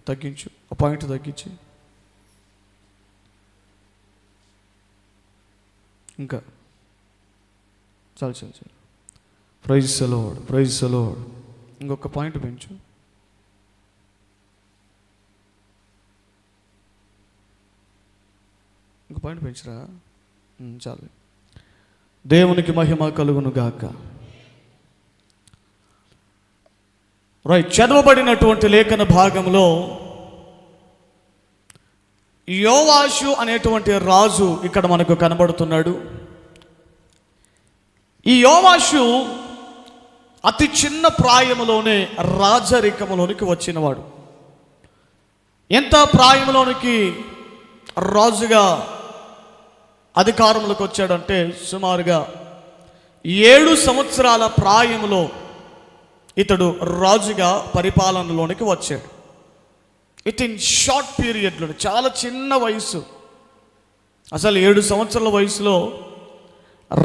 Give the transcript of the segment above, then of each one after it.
తగ్గించు, ఆ పాయింట్ తగ్గించి. ఇంకా చాలు చాలు చాలు. Praise the Lord, praise the Lord. ఇంకొక పాయింట్ పెంచు. ఇంకో పాయింట్ పెంచురా. చాలు. దేవునికి మహిమ కలుగును గాక. రైట్. చదవబడినటువంటి లేఖన భాగంలో యోవాషు అనేటువంటి రాజు ఇక్కడ మనకు కనబడుతున్నాడు. ఈ యోవాషు అతి చిన్న ప్రాయములోనే రాజరికములోనికి వచ్చినవాడు. ఎంత ప్రాయంలోనికి రాజుగా అధికారంలోకి వచ్చాడంటే సుమారుగా 7 సంవత్సరాల ప్రాయంలో ఇతడు రాజుగా పరిపాలనలోనికి వచ్చాడు. ఇట్ ఇన్ షార్ట్ పీరియడ్లో, చాలా చిన్న వయసు. అసలు 7 సంవత్సరాల వయసులో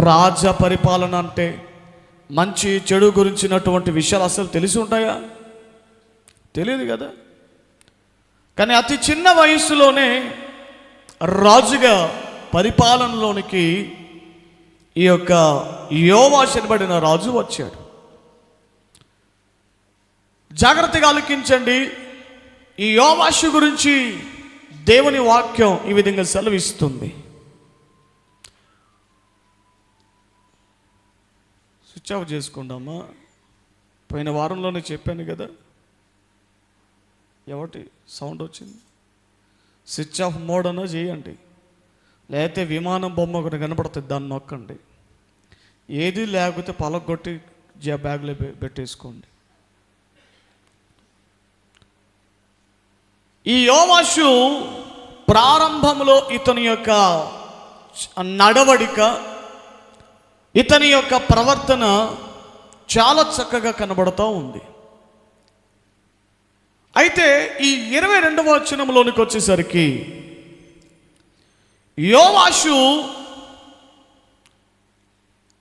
రాజ పరిపాలన అంటే మంచి చెడు గురించినటువంటి విషయాలు అసలు తెలిసి ఉంటాయా? తెలియదు కదా. కానీ అతి చిన్న వయసులోనే రాజుగా పరిపాలనలోనికి ఈ యొక్క యోవాషు అనబడిన రాజు వచ్చాడు. జాగ్రత్తగా ఆలకించండి. ఈ యోవాషు గురించి దేవుని వాక్యం ఈ విధంగా సెలవిస్తుంది. స్విచ్ ఆఫ్ చేసుకుందామా? పోయిన వారంలోనే చెప్పాను కదా. ఎవటి సౌండ్ వచ్చింది? స్విచ్ ఆఫ్ మోడ్ అన్నా చేయండి, లేకపోతే విమానం బొమ్మ ఒకటి కనపడుతుంది, దాన్ని నొక్కండి. ఏది లేకపోతే పలగొట్టి బ్యాగ్లో పెట్టేసుకోండి. ఈ యోవాషు ప్రారంభంలో ఇతని యొక్క నడవడిక, ఇతని యొక్క ప్రవర్తన చాలా చక్కగా కనబడుతూ ఉంది. అయితే ఈ 22వ వచనంలోనికి వచ్చేసరికి యోవాషు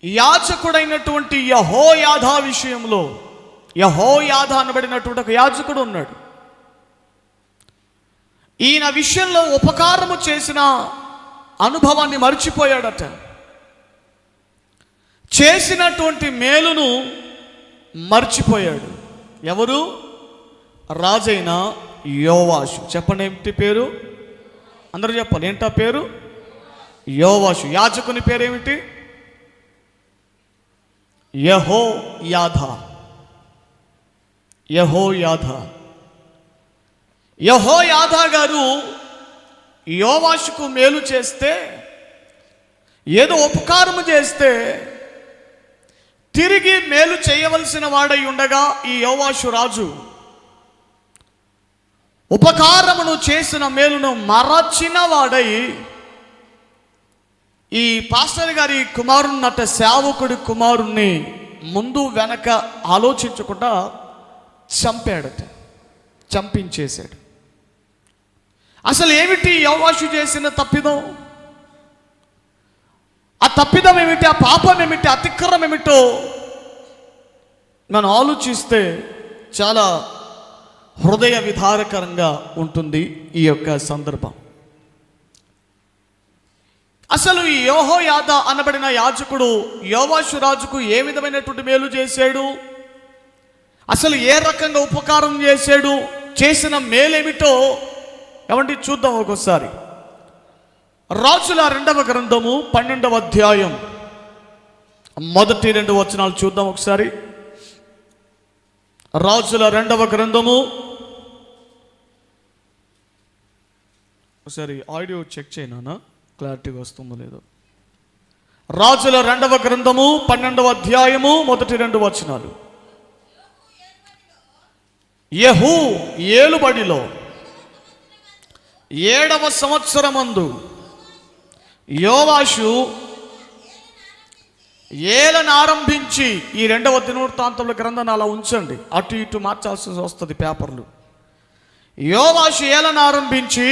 యాజకుడైనటువంటి యెహోయాదా విషయంలో, యెహోయాదా అనబడినటువంటి ఒక యాజకుడు ఉన్నాడు. ఈయన విషయంలో ఉపకారము చేసిన అనుభవాన్ని మర్చిపోయాడట. చేసినటువంటి మేలును మర్చిపోయాడు. ఎవరు? రాజైన యోవాషు. చెప్పండి, ఏమిటి పేరు? అందరూ చెప్పాలి. ఏంటా పేరు? యోవాషు. యాజకుని పేరేమిటి? యెహోయాదా. యెహోయాదా. యెహోయాదా గారు యోవాషుకు మేలు చేస్తే, ఏదో ఉపకారము చేస్తే తిరిగి మేలు చేయవలసిన వాడై ఉండగా ఈ యోవాషు రాజు ఉపకారమును చేసిన మేలును మరచిన వాడై ఈ పాస్టర్ గారి కుమారున్నట సేవకుడి కుమారుణ్ణి ముందు వెనక ఆలోచించకుండా చంపాడట, చంపించేశాడు. అసలు ఏమిటి యోవాషు చేసిన తప్పిదం? ఆ తప్పిదం ఏమిటి? ఆ పాపం ఏమిటి? అతిక్రమం ఏమిటో మనం ఆలోచిస్తే చాలా హృదయ విదారకరంగా ఉంటుంది ఈ యొక్క సందర్భం. అసలు ఈ యెహోయాదా అనబడిన యాజకుడు యోవాషు రాజుకు ఏ విధమైనటువంటి మేలు చేశాడు? అసలు ఏ రకంగా ఉపకారం చేశాడు? చేసిన మేలేమిటో ఏమంటే చూద్దాం ఒక్కోసారి. రాజుల 2వ గ్రంథము 12వ అధ్యాయం మొదటి 2 వచనాలు చూద్దాం ఒకసారి. రాజుల 2వ గ్రంథము, ఒకసారి ఆడియో చెక్ చేయనా, క్లారిటీగా వస్తుందో లేదో. రాజుల 2వ గ్రంథము 12వ అధ్యాయము మొదటి 2 వచనాలు. యెహూ ఏలుబడిలో 7వ సంవత్సరమందు యోవాషు ఏలను ఆరంభించి, ఈ 2వ దినవృత్తాంతముల గ్రంథాన్ని అలా ఉంచండి, అటు ఇటు మార్చాల్సి వస్తుంది పేపర్లు. యోవాషు ఏలను ఆరంభించి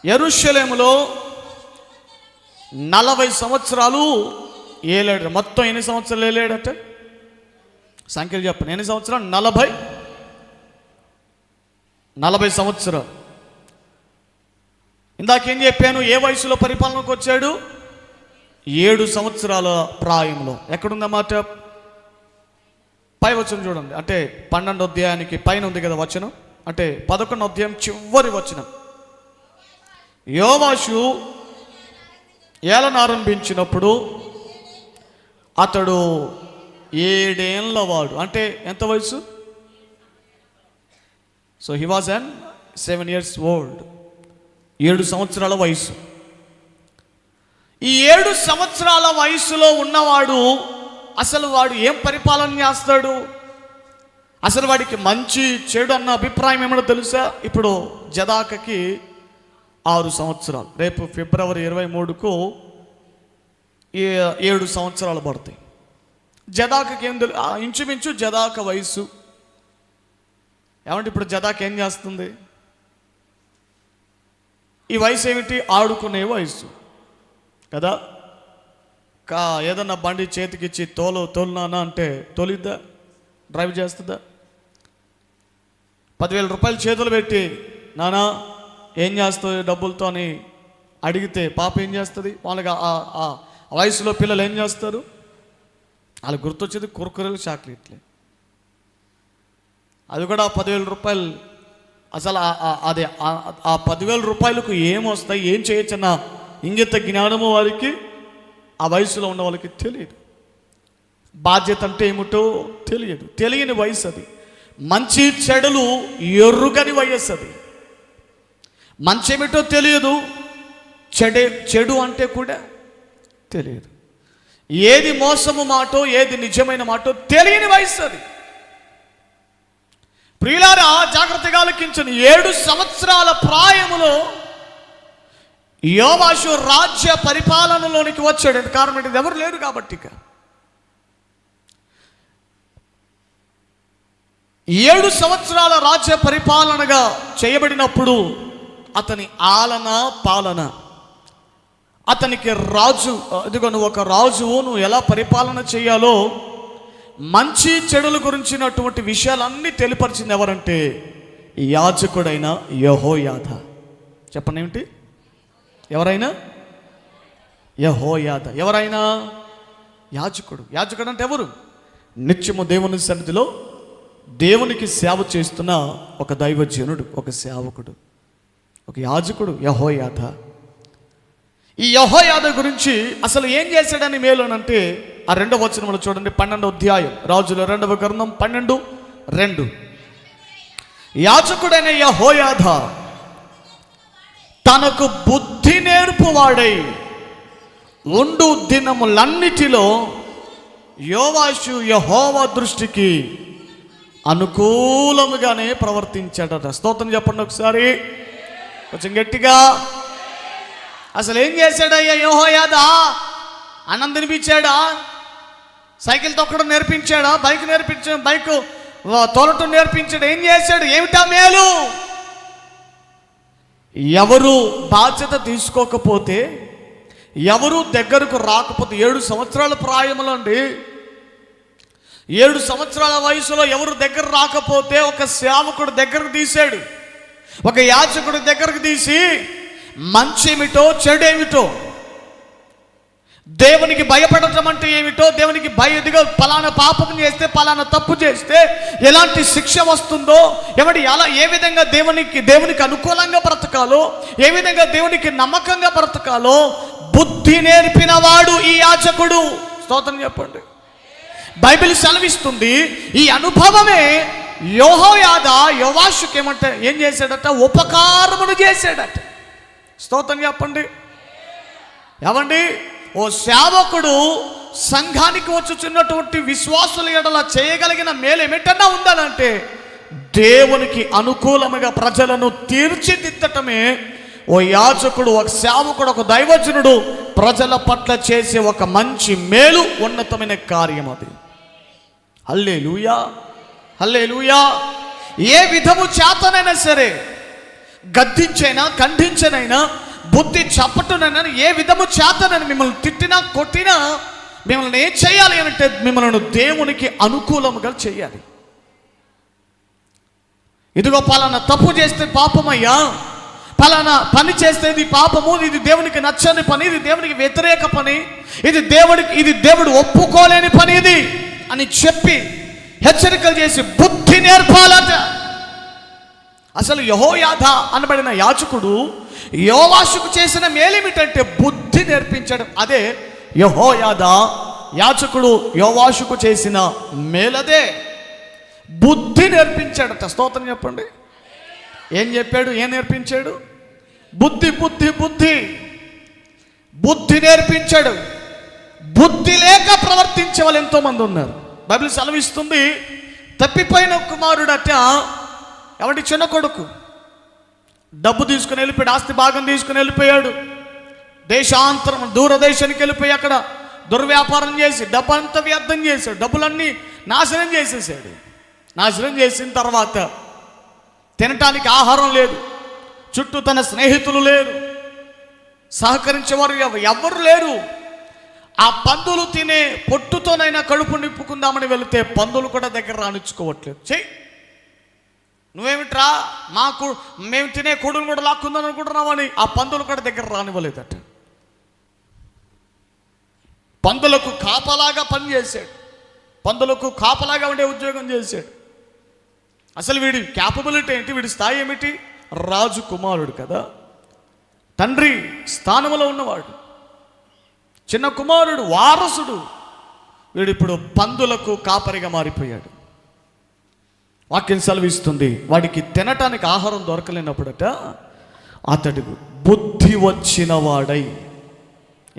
యెరూషలేములో 40 సంవత్సరాలు ఏలాడు. మొత్తం ఎన్ని సంవత్సరాలు ఏలాడట? సంఖ్యలు చెప్పండి. ఎన్ని సంవత్సరాలు? 40. 40 సంవత్సరాలు. ఇందాకేం చెప్పాను, ఏ వయసులో పరిపాలనకు వచ్చాడు? 7 సంవత్సరాల ప్రాయంలో. ఎక్కడుందన్నమాట? పై వచనం చూడండి, అంటే 12వ అధ్యాయానికి పైన ఉంది కదా వచనం, అంటే 11వ అధ్యాయం చివరి వచనం. యోవాషు ఏలన ఆరంభించినప్పుడు అతడు 7 ఏళ్ల వాడు. అంటే ఎంత వయసు? So he was an 7 years old. 7 సంవత్సరాల వయసు. ఈ 7 సంవత్సరాల వయసులో ఉన్నవాడు అసలు వాడు ఏం పరిపాలన చేస్తాడు? అసలు వాడికి మంచి చెడు అన్న అభిప్రాయం ఏమన్నా తెలుసా? ఇప్పుడు జదాకకి 6 సంవత్సరాలు. రేపు ఫిబ్రవరి 23కు 7 సంవత్సరాలు పడతాయి. జదాకకి ఏం తెలుసు? ఇంచుమించు జదాక వయసు. ఏమంటే ఇప్పుడు జదాక ఏం చేస్తుంది? ఈ వయసు ఏమిటి? ఆడుకునే వయసు కదా. ఏదన్నా బండి చేతికిచ్చి తోలునానా అంటే తోలిద్దా? డ్రైవ్ చేస్తుందా? 10,000 రూపాయలు చేతులు పెట్టి నానా ఏం చేస్తుంది డబ్బులతో అని అడిగితే పాప ఏం చేస్తుంది? వాళ్ళకి ఆ వయసులో పిల్లలు ఏం చేస్తారు? వాళ్ళకి గుర్తొచ్చేది కుర్కురేలు, చాక్లెట్లే. అది కూడా 10,000 రూపాయలు. అసలు అదే ఆ 10,000 రూపాయలకు ఏమొస్తాయి, ఏం చేయొచ్చన్న ఇంగిత జ్ఞానము వారికి ఆ వయసులో ఉన్న వాళ్ళకి తెలియదు. బాధ్యత అంటే ఏమిటో తెలియదు. తెలియని వయసు అది. మంచి చెడులు ఎరుగని వయస్సు అది. మంచి ఏమిటో తెలియదు, చెడు అంటే కూడా తెలియదు. ఏది మోసము మాటో ఏది నిజమైన మాటో తెలియని వయస్సు అది. ప్రియులారా, జాగ్రత్తగా ఆలకించండి. 7 సంవత్సరాల ప్రాయములో యోవాషు రాజ్య పరిపాలనలోనికి వచ్చాడు. కారణం ఏంటి? ఎవరు లేరు కాబట్టి. ఇక 7 సంవత్సరాల రాజ్య పరిపాలనగా చేయబడినప్పుడు అతని పాలన అతనికి రాజు, ఇదిగో నువ్వు ఒక రాజువు, నువ్వు ఎలా పరిపాలన చేయాలో మంచి చెడుల గురించినటువంటి విషయాలన్నీ తెలియపరిచింది ఎవరంటే యాజకుడైన యెహోయాద. చెప్పండి ఏమిటి? ఎవరైనా? యెహోయాద. ఎవరైనా? యాజకుడు. యాజకుడు అంటే ఎవరు? నిత్యము దేవుని సన్నిధిలో దేవునికి సేవ చేస్తున్న ఒక దైవజనుడు, ఒక సేవకుడు, ఒక యాజకుడు యెహోయాద. ఈ యెహోయాద గురించి అసలు ఏం చేశాడని మేలునంటే ఆ 2వ వచనంలో చూడండి, 12వ అధ్యాయం రాజుల 2వ గ్రంథం 12:2. యాజకుడైన యెహోయాద తనకు బుద్ధి నేర్పువాడై ఉండు దినములన్నిటిలో యోవాషు యెహోవా దృష్టికి అనుకూలముగానే ప్రవర్తించాడట. స్తోత్రం చెప్పండి ఒకసారి కొంచెం గట్టిగా. అసలు ఏం చేశాడయ్యా యెహోయాద? అన్నం తినిపించాడా? సైకిల్ తొక్కడం నేర్పించాడా? బైక్ తోలటం నేర్పించాడు? ఏం చేశాడు? ఏమిటా మేలు? ఎవరు బాధ్యత తీసుకోకపోతే, ఎవరు దగ్గరకు రాకపోతే, 7 సంవత్సరాల ప్రాయంలో అండి, 7 సంవత్సరాల వయసులో ఎవరు దగ్గర రాకపోతే ఒక సేవకుడు దగ్గరకు తీశాడు, ఒక యాజకుడు దగ్గరకు తీసి మంచేమిటో చెడేమిటో, దేవునికి భయపడటం అంటే ఏమిటో, దేవునికి భయదిగా పలానా పాపం చేస్తే, పలానా తప్పు చేస్తే ఎలాంటి శిక్ష వస్తుందో, ఏ విధంగా దేవునికి అనుకూలంగా బ్రతకాలో, ఏ విధంగా దేవునికి నమ్మకంగా బ్రతకాలో బుద్ధి నేర్పిన వాడు ఈ యాజకుడు. స్తోత్రం చెప్పండి. బైబిల్ సెలవిస్తుంది, ఈ అనుభవమే యెహోయాద యోవాషుకి ఏం చేశాడట? ఉపకారమును చేశాడట. స్తోత్రం చెప్పండి. ఏమండి, ఓ సేవకుడు సంఘానికి వచ్చుచున్నటువంటి విశ్వాసుల ఎడల చేయగలిగిన మేలు ఏమిటన్నా ఉందనంటే దేవునికి అనుకూలముగా ప్రజలను తీర్చిదిద్దటమే ఓ యాజకుడు, ఒక సేవకుడు, ఒక దైవజనుడు ప్రజల పట్ల చేసే ఒక మంచి మేలు, ఉన్నతమైన కార్యం అది. హల్లెలూయా, హల్లెలూయా. ఏ విధము చేతనైనా సరే, గద్దించైనా ఖండించనైనా బుద్ధి చెప్పటనైనా, ఏ విధము చేతనని మిమ్మల్ని తిట్టినా కొట్టినా మిమ్మల్ని ఏం చేయాలి అంటే మిమ్మల్ని దేవునికి అనుకూలముగా చేయాలి. ఇదిగో పలానా తప్పు చేస్తే పాపమయ్యా, పలానా పని చేస్తే ఇది పాపము, ఇది దేవునికి నచ్చని పని, ఇది దేవునికి వ్యతిరేక పని, ఇది దేవుడు ఒప్పుకోలేని పని ఇది అని చెప్పి హెచ్చరికలు చేసి బుద్ధి నేర్పాలట. అసలు యెహోయాదా అనబడిన యాజకుడు యోవాషుకు చేసిన మేలేమిటంటే బుద్ధి నేర్పించడం. అదే యెహోయాదా యాజకుడు యోవాషుకు చేసిన మేలదే, బుద్ధి నేర్పించాడట. స్తోత్రం చెప్పండి. ఏం చెప్పాడు? ఏం నేర్పించాడు? బుద్ధి బుద్ధి బుద్ధి బుద్ధి నేర్పించాడు. బుద్ధి లేక ప్రవర్తించే వాళ్ళు ఎంతోమంది ఉన్నారు. బైబిల్ సెలవిస్తుంది, తప్పిపోయిన కుమారుడట, ఎవరి చిన్న కొడుకు డబ్బు తీసుకుని వెళ్ళిపోయాడు, ఆస్తి భాగం తీసుకుని వెళ్ళిపోయాడు, దేశాంతరం దూరదేశానికి వెళ్ళిపోయి అక్కడ దుర్వ్యాపారం చేసి డబ్బంతా వ్యర్థం చేశాడు, డబ్బులన్నీ నాశనం చేసేసాడు. నాశనం చేసిన తర్వాత తినటానికి ఆహారం లేదు, చుట్టూ తన స్నేహితులు లేరు, సహకరించేవారు ఎవరు లేరు. ఆ పందులు తినే పొట్టుతోనైనా కడుపు నింపుకుందామని వెళితే పందులు కూడా దగ్గర రానిచ్చుకోవట్లేదు. చెయ్యి నువ్వేమిట్రా, మేము తినే కొడుకును కూడా లాక్కుందాం అనుకుంటున్నామని ఆ పందులు కూడా దగ్గర రానివ్వలేదట. పందులకు కాపలాగా పనిచేశాడు, పందులకు కాపలాగా ఉండే ఉద్యోగం చేశాడు. అసలు వీడి క్యాపబిలిటీ ఏంటి? వీడి స్థాయి ఏమిటి? రాజు కుమారుడు కదా, తండ్రి స్థానంలో ఉన్నవాడు, చిన్న కుమారుడు, వారసుడు. వీడిప్పుడు పందులకు కాపరిగా మారిపోయాడు. వాక్యం సెలవిస్తుంది, వాడికి తినటానికి ఆహారం దొరకలేనప్పుడట అతడు బుద్ధి వచ్చిన వాడై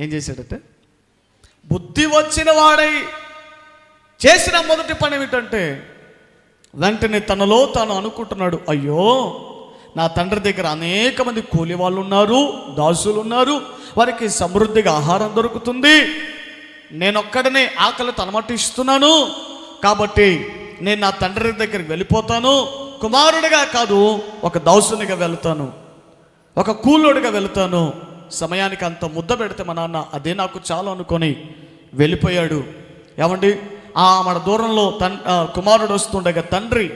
ఏం చేశాడట? బుద్ధి వచ్చిన వాడై చేసిన మొదటి పని ఏమిటంటే, వెంటనే తనలో తాను అనుకుంటున్నాడు, అయ్యో నా తండ్రి దగ్గర అనేక మంది కూలి వాళ్ళు ఉన్నారు, దాసులు ఉన్నారు, వారికి సమృద్ధిగా ఆహారం దొరుకుతుంది, నేనొక్కడనే ఆకలి తనమటిస్తున్నాను, కాబట్టి నేను నా తండ్రి దగ్గరికి వెళ్ళిపోతాను, కుమారుడిగా కాదు ఒక దాసునిగా వెళ్తాను, ఒక కూలోడిగా వెళ్తాను, సమయానికి అంత ముద్ద పెడితే మా నాన్న అదే నాకు చాలు అనుకొని వెళ్ళిపోయాడు. ఏమండి, మన దూరంలో కుమారుడు వస్తుండగా తండ్రి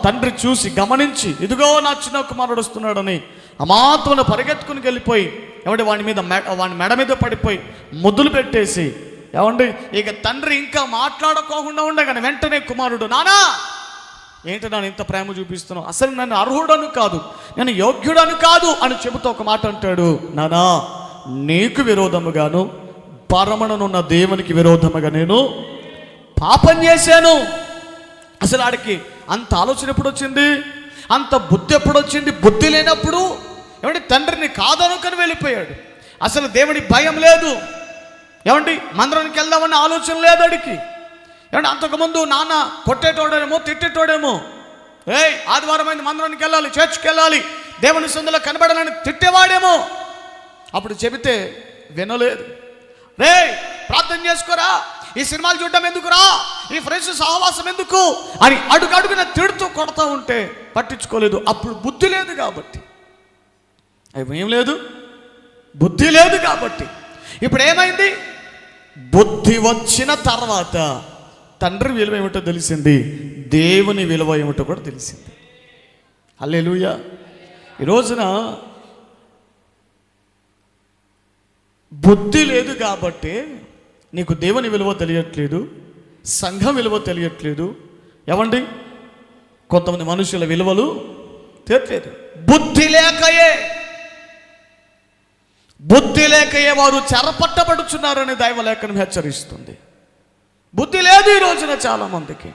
తండ్రి చూసి గమనించి, ఇదిగో నా చిన్న కుమారుడు వస్తున్నాడని అమాంతమున పరిగెత్తుకుని వెళ్ళిపోయి వాని మెడ మీద పడిపోయి ముద్దులు పెట్టేసి, ఏమండి ఇక తండ్రి ఇంకా మాట్లాడుకోకుండా ఉండగానే వెంటనే కుమారుడు, నానా ఏంటి నన్ను ఇంత ప్రేమ చూపిస్తున్నావు, అసలు నన్ను అర్హుడను కాదు, నేను యోగ్యుడను కాదు అని చెబుతూ ఒక మాట అంటాడు, నానా నీకు విరోధముగాను పరమణనున్న దేవునికి విరోధముగా నేను పాపం చేశాను. అసలు ఆడికి అంత ఆలోచన ఎప్పుడు వచ్చింది? అంత బుద్ధి ఎప్పుడు వచ్చింది? బుద్ధి లేనప్పుడు ఏమంటే తండ్రిని కాదనుకొని వెళ్ళిపోయాడు. అసలు దేవుడి భయం లేదు, ఏమండి మందిరానికి వెళ్దామన్న ఆలోచన లేదు అడికి. ఏమంటే అంతకుముందు నాన్న కొట్టేటోడేమో తిట్టేటోడేమో, ఆదివారం అయింది మందిరానికి వెళ్ళాలి, చర్చ్కి వెళ్ళాలి, దేవుని సందులో కనబడాలని తిట్టేవాడేమో. అప్పుడు చెబితే వినలేదు. ప్రార్థన చేసుకోరా, ఈ సినిమాలు చూడడం ఎందుకురా, ఈ ఫ్రెండ్స్ సహవాసం ఎందుకు అని అడుగడుగున తిడుతూ కొడతా ఉంటే పట్టించుకోలేదు. అప్పుడు బుద్ధి లేదు కాబట్టి, ఏం లేదు, బుద్ధి లేదు కాబట్టి. ఇప్పుడు ఏమైంది? బుద్ధి వచ్చిన తర్వాత తండ్రి విలువ ఏమిటో తెలిసింది, దేవుని విలువ ఏమిటో కూడా తెలిసింది. హల్లెలూయా. ఈ రోజున బుద్ధి లేదు కాబట్టి నీకు దేవుని విలువ తెలియట్లేదు, సంఘం విలువ తెలియట్లేదు. ఏమండి కొంతమంది మనుషుల విలువలు తెలియట్లేదు. బుద్ధి లేకయే వారు చెరపట్టబడుచున్నారని దైవలేఖనం హెచ్చరిస్తుంది. బుద్ధి లేదు ఈ రోజున చాలా మందికి.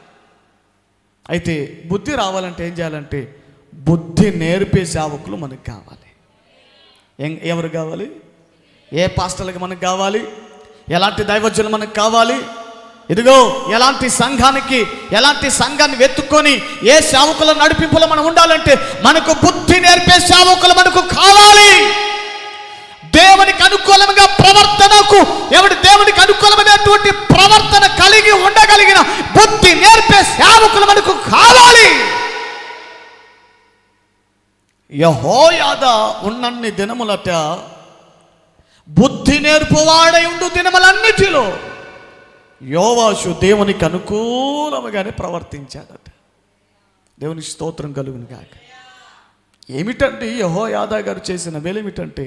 అయితే బుద్ధి రావాలంటే ఏం చేయాలంటే, బుద్ధి నేర్పే సేవకులు మనకు కావాలి. ఎవరు కావాలి? ఏ పాస్టర్లకి మనకు కావాలి? ఎలాంటి దైవజనులు మనకు కావాలి? ఇదిగో ఎలాంటి సంఘాన్ని వెతుక్కొని ఏ సేవకుల నడిపింపులో మనం ఉండాలంటే మనకు బుద్ధి నేర్పే సేవకులు మనకు కావాలి. దేవునికి అనుకూలంగా దేవునికి అనుకూలమైనటువంటి ప్రవర్తన కలిగి ఉండగలిగిన బుద్ధి నేర్పే సేవకులు మనకు కావాలి. యెహోయాదా ఉన్నన్ని దినములట బుద్ధి నేర్పువాడై ఉండు దినములన్నిటిలో యోవాషు దేవునికి అనుకూలముగానే ప్రవర్తించాడట. దేవునికి స్తోత్రం కలుగును గాక. ఏమిటంటే యెహోయాదా గారు చేసిన మేలేమిటంటే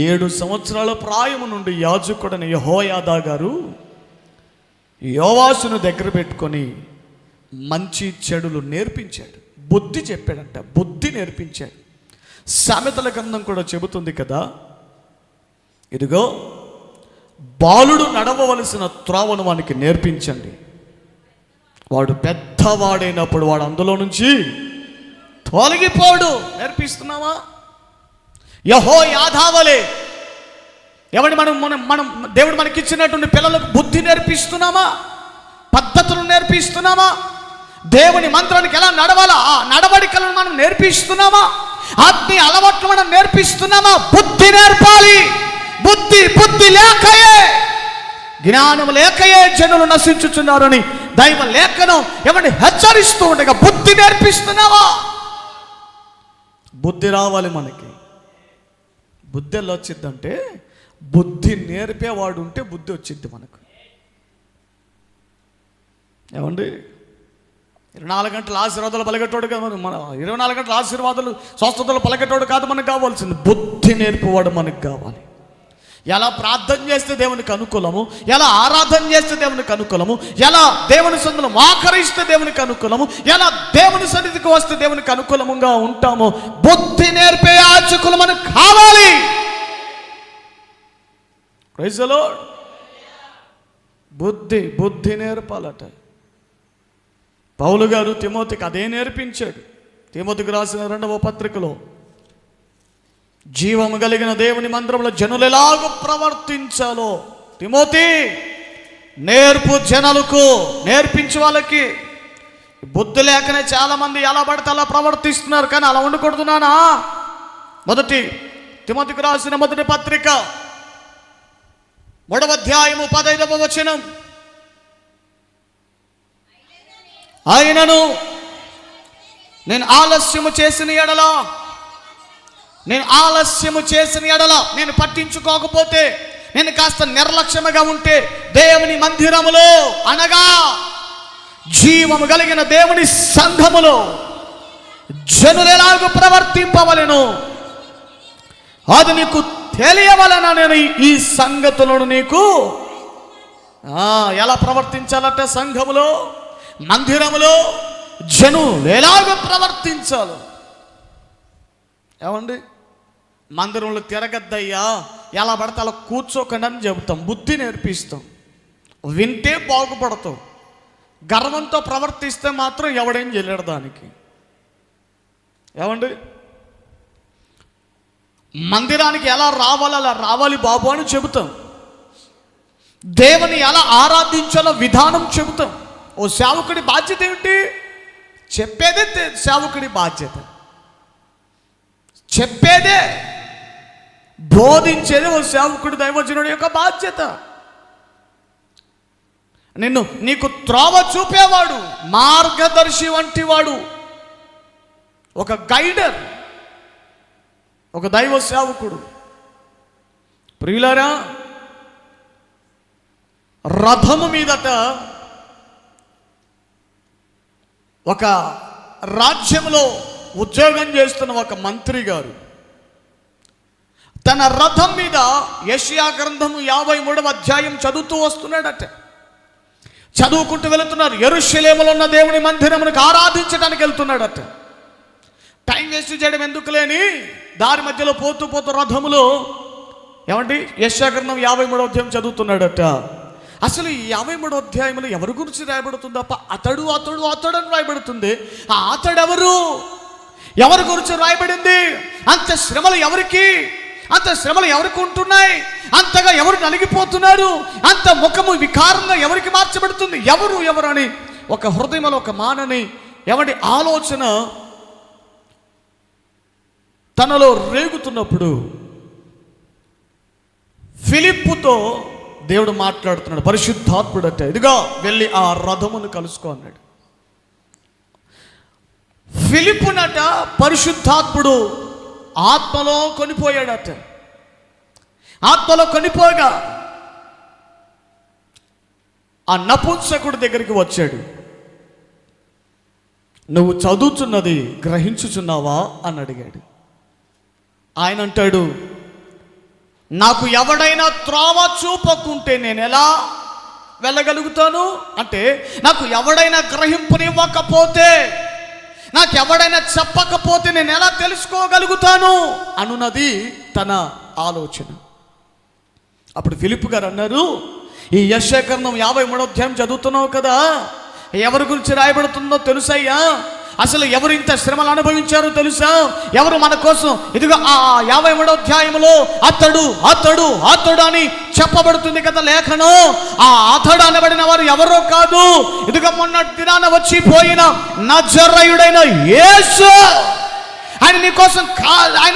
7 సంవత్సరాల ప్రాయము నుండి యాజకుడైన యెహోయాదా గారు యోవాషును దగ్గర పెట్టుకొని మంచి చెడులు నేర్పించాడు, బుద్ధి చెప్పాడంట, బుద్ధి నేర్పించాడు. సామెతల గ్రంథం కూడా చెబుతుంది కదా, ఇదిగో బాలుడు నడవవలసిన త్రోవను వానికి నేర్పించండి, వాడు పెద్దవాడైనప్పుడు వాడు అందులో నుంచి తొలగిపోడు. నేర్పిస్తున్నావా? యెహోయాదావలే ఎవడి మనం దేవుడు మనకిచ్చినటువంటి పిల్లలకు బుద్ధి నేర్పిస్తున్నామా? పద్ధతులు నేర్పిస్తున్నామా? దేవుని మంత్రానికి ఎలా నడవాలా ఆ నడవడికలను మనం నేర్పిస్తున్నామా? ఆత్మీయ అలవాట్లు మనం నేర్పిస్తున్నామా? బుద్ధి నేర్పాలి. బుద్ధి లేకయే, జ్ఞానం లేకయే జనులు నశించుచున్నారని దైవ లేఖనం ఎవరిని హెచ్చరిస్తూ ఉండగా బుద్ధి నేర్పిస్తున్నావా? బుద్ధి రావాలి మనకి. బుద్ధి ఎలా వచ్చిద్దంటే బుద్ధి నేర్పేవాడు ఉంటే బుద్ధి వచ్చిద్ది మనకు. ఏమండి, 24 గంటల ఆశీర్వాదాలు పలకటోడు కాదు మన 24 గంటల ఆశీర్వాదాలు స్వస్థతలు పలకటోడు కాదు మనకు కావాల్సింది, బుద్ధి నేర్పేవాడు మనకు కావాలి. ఎలా ప్రార్థన చేస్తే దేవునికి అనుకూలము, ఎలా ఆరాధన చేస్తే దేవునికి అనుకూలము, ఎలా దేవుని సన్నిధిలో మోకరిస్తే దేవునికి అనుకూలము, ఎలా దేవుని సన్నిధికి వస్తే దేవునికి అనుకూలముగా ఉంటామో బుద్ధి నేర్పే యాజకులు మనకు కావాలి. Praise the Lord. బుద్ధి నేర్పాలట. పౌలు గారు తిమోతికి అదే నేర్పించాడు. తిమోతికి రాసిన 2వ పత్రికలో జీవము కలిగిన దేవుని మందిరంలో జనులు ఎలాగో ప్రవర్తించాలో తిమోతి నేర్పు, జనులకు నేర్పించే వాళ్ళకి. బుద్ధి లేకనే చాలామంది ఎలా పడితే అలా ప్రవర్తిస్తున్నారు, కానీ అలా ఉండకూడదునా. మొదటి తిమోతికి రాసిన మొదటి పత్రిక 3వ అధ్యాయము 15వ వచనం, ఆయనను నేను ఆలస్యము చేసిన ఎడల నేను పట్టించుకోకపోతే, నేను కాస్త నిర్లక్ష్యముగా ఉంటే దేవుని మందిరములో అనగా జీవము కలిగిన దేవుని సంఘములో జనులు ఎలాగో ప్రవర్తింపవలెను అది నీకు తెలియవలన నేను ఈ సంగతులను నీకు ఎలా ప్రవర్తించాలట, సంఘములో మందిరములో జనులు ఎలాగో ప్రవర్తించాలి. ఏమండి, మందిరంలో తిరగద్దయ్యా, ఎలా పడితే అలా కూర్చోకండి అని చెబుతాం, బుద్ధి నేర్పిస్తాం. వింటే బాగుపడతాం. గర్వంతో ప్రవర్తిస్తే మాత్రం ఎవడేం చేయలేడు దానికి. ఏమండి, మందిరానికి ఎలా రావాలో అలా రావాలి బాబు అని చెబుతాం. దేవుని ఎలా ఆరాధించాలో విధానం చెబుతాం. ఓ సేవకుడి బాధ్యత ఏమిటి? చెప్పేదే సేవకుడి బాధ్యత. చెప్పేదే, బోధించేదే ఓ సేవకుడి దైవజనుడి యొక్క బాధ్యత. నీకు త్రోవ చూపేవాడు, మార్గదర్శి వంటి వాడు, ఒక గైడర్, ఒక దైవ సేవకుడు. ప్రియులారా, రథము మీదట ఒక రాజ్యంలో ఉద్యోగం చేస్తున్న ఒక మంత్రి గారు తన రథం మీద యెషయా గ్రంథము 53వ అధ్యాయం చదువుతూ వస్తున్నాడట. చదువుకుంటూ వెళుతున్నారు. యెరూషలేములో ఉన్న దేవుని మందిరమునకు ఆరాధించడానికి వెళ్తున్నాడట. టైం వేస్ట్ చేయడం ఎందుకు లేని దారి మధ్యలో పోతూ రథములో ఏమండి యెషయా గ్రంథం 53వ అధ్యాయం చదువుతున్నాడట. అసలు ఈ 53వ అధ్యాయంలో ఎవరి గురించి రాయబడుతుంది? తప్ప అతడు అని రాయబడుతుంది. ఆ అతడెవరు? ఎవరి గురించి రాయబడింది? అంత శ్రమలు ఎవరికి ఉంటున్నాయి? అంతగా ఎవరు నలిగిపోతున్నారు? అంత ముఖము వికారంగా ఎవరికి మార్చబడుతుంది? ఎవరు అని ఒక హృదయంలో ఒక మానని ఎవరి ఆలోచన తనలో రేగుతున్నప్పుడు ఫిలిప్పుతో దేవుడు మాట్లాడుతున్నాడు. పరిశుద్ధాత్ముడు అంటే ఇదిగా వెళ్ళి ఆ రథమును కలుసుకో అన్నాడు. ఫిలిప్పునట పరిశుద్ధాత్ముడు ఆత్మలో కొనిపోయాడట. ఆత్మలో కొనిపోగా ఆ నపుంసకుడి దగ్గరికి వచ్చాడు. నువ్వు చదువుతున్నది గ్రహించుచున్నావా అని అడిగాడు. ఆయన అంటాడు, నాకు ఎవడైనా త్రోవ చూపకుంటే నేను ఎలా వెళ్ళగలుగుతాను? అంటే నాకు ఎవడైనా గ్రహింపునివ్వకపోతే, నాకు ఎవడైనా చెప్పకపోతే నేను ఎలా తెలుసుకోగలుగుతాను అనున్నది తన ఆలోచన. అప్పుడు ఫిలిప్ గారు అన్నారు, ఈ యెషయా గ్రంథం 53వ అధ్యాయం చదువుతున్నావు కదా, ఎవరి గురించి రాయబడుతుందో తెలుసయ్యా? అసలు ఎవరు ఇంత శ్రమలు అనుభవించారో తెలుసా? ఎవరు మన కోసం? ఇదిగో ఆ 53వ అధ్యాయంలో అతడు అతడు అతడు అని చెప్పబడుతుంది కదా లేఖనం. ఆ అతడు అనబడిన వారు ఎవరో కాదు, ఇదిగో మొన్నటి దినాన వచ్చిపోయిన నజరేయుడైన యేసు. ఆయన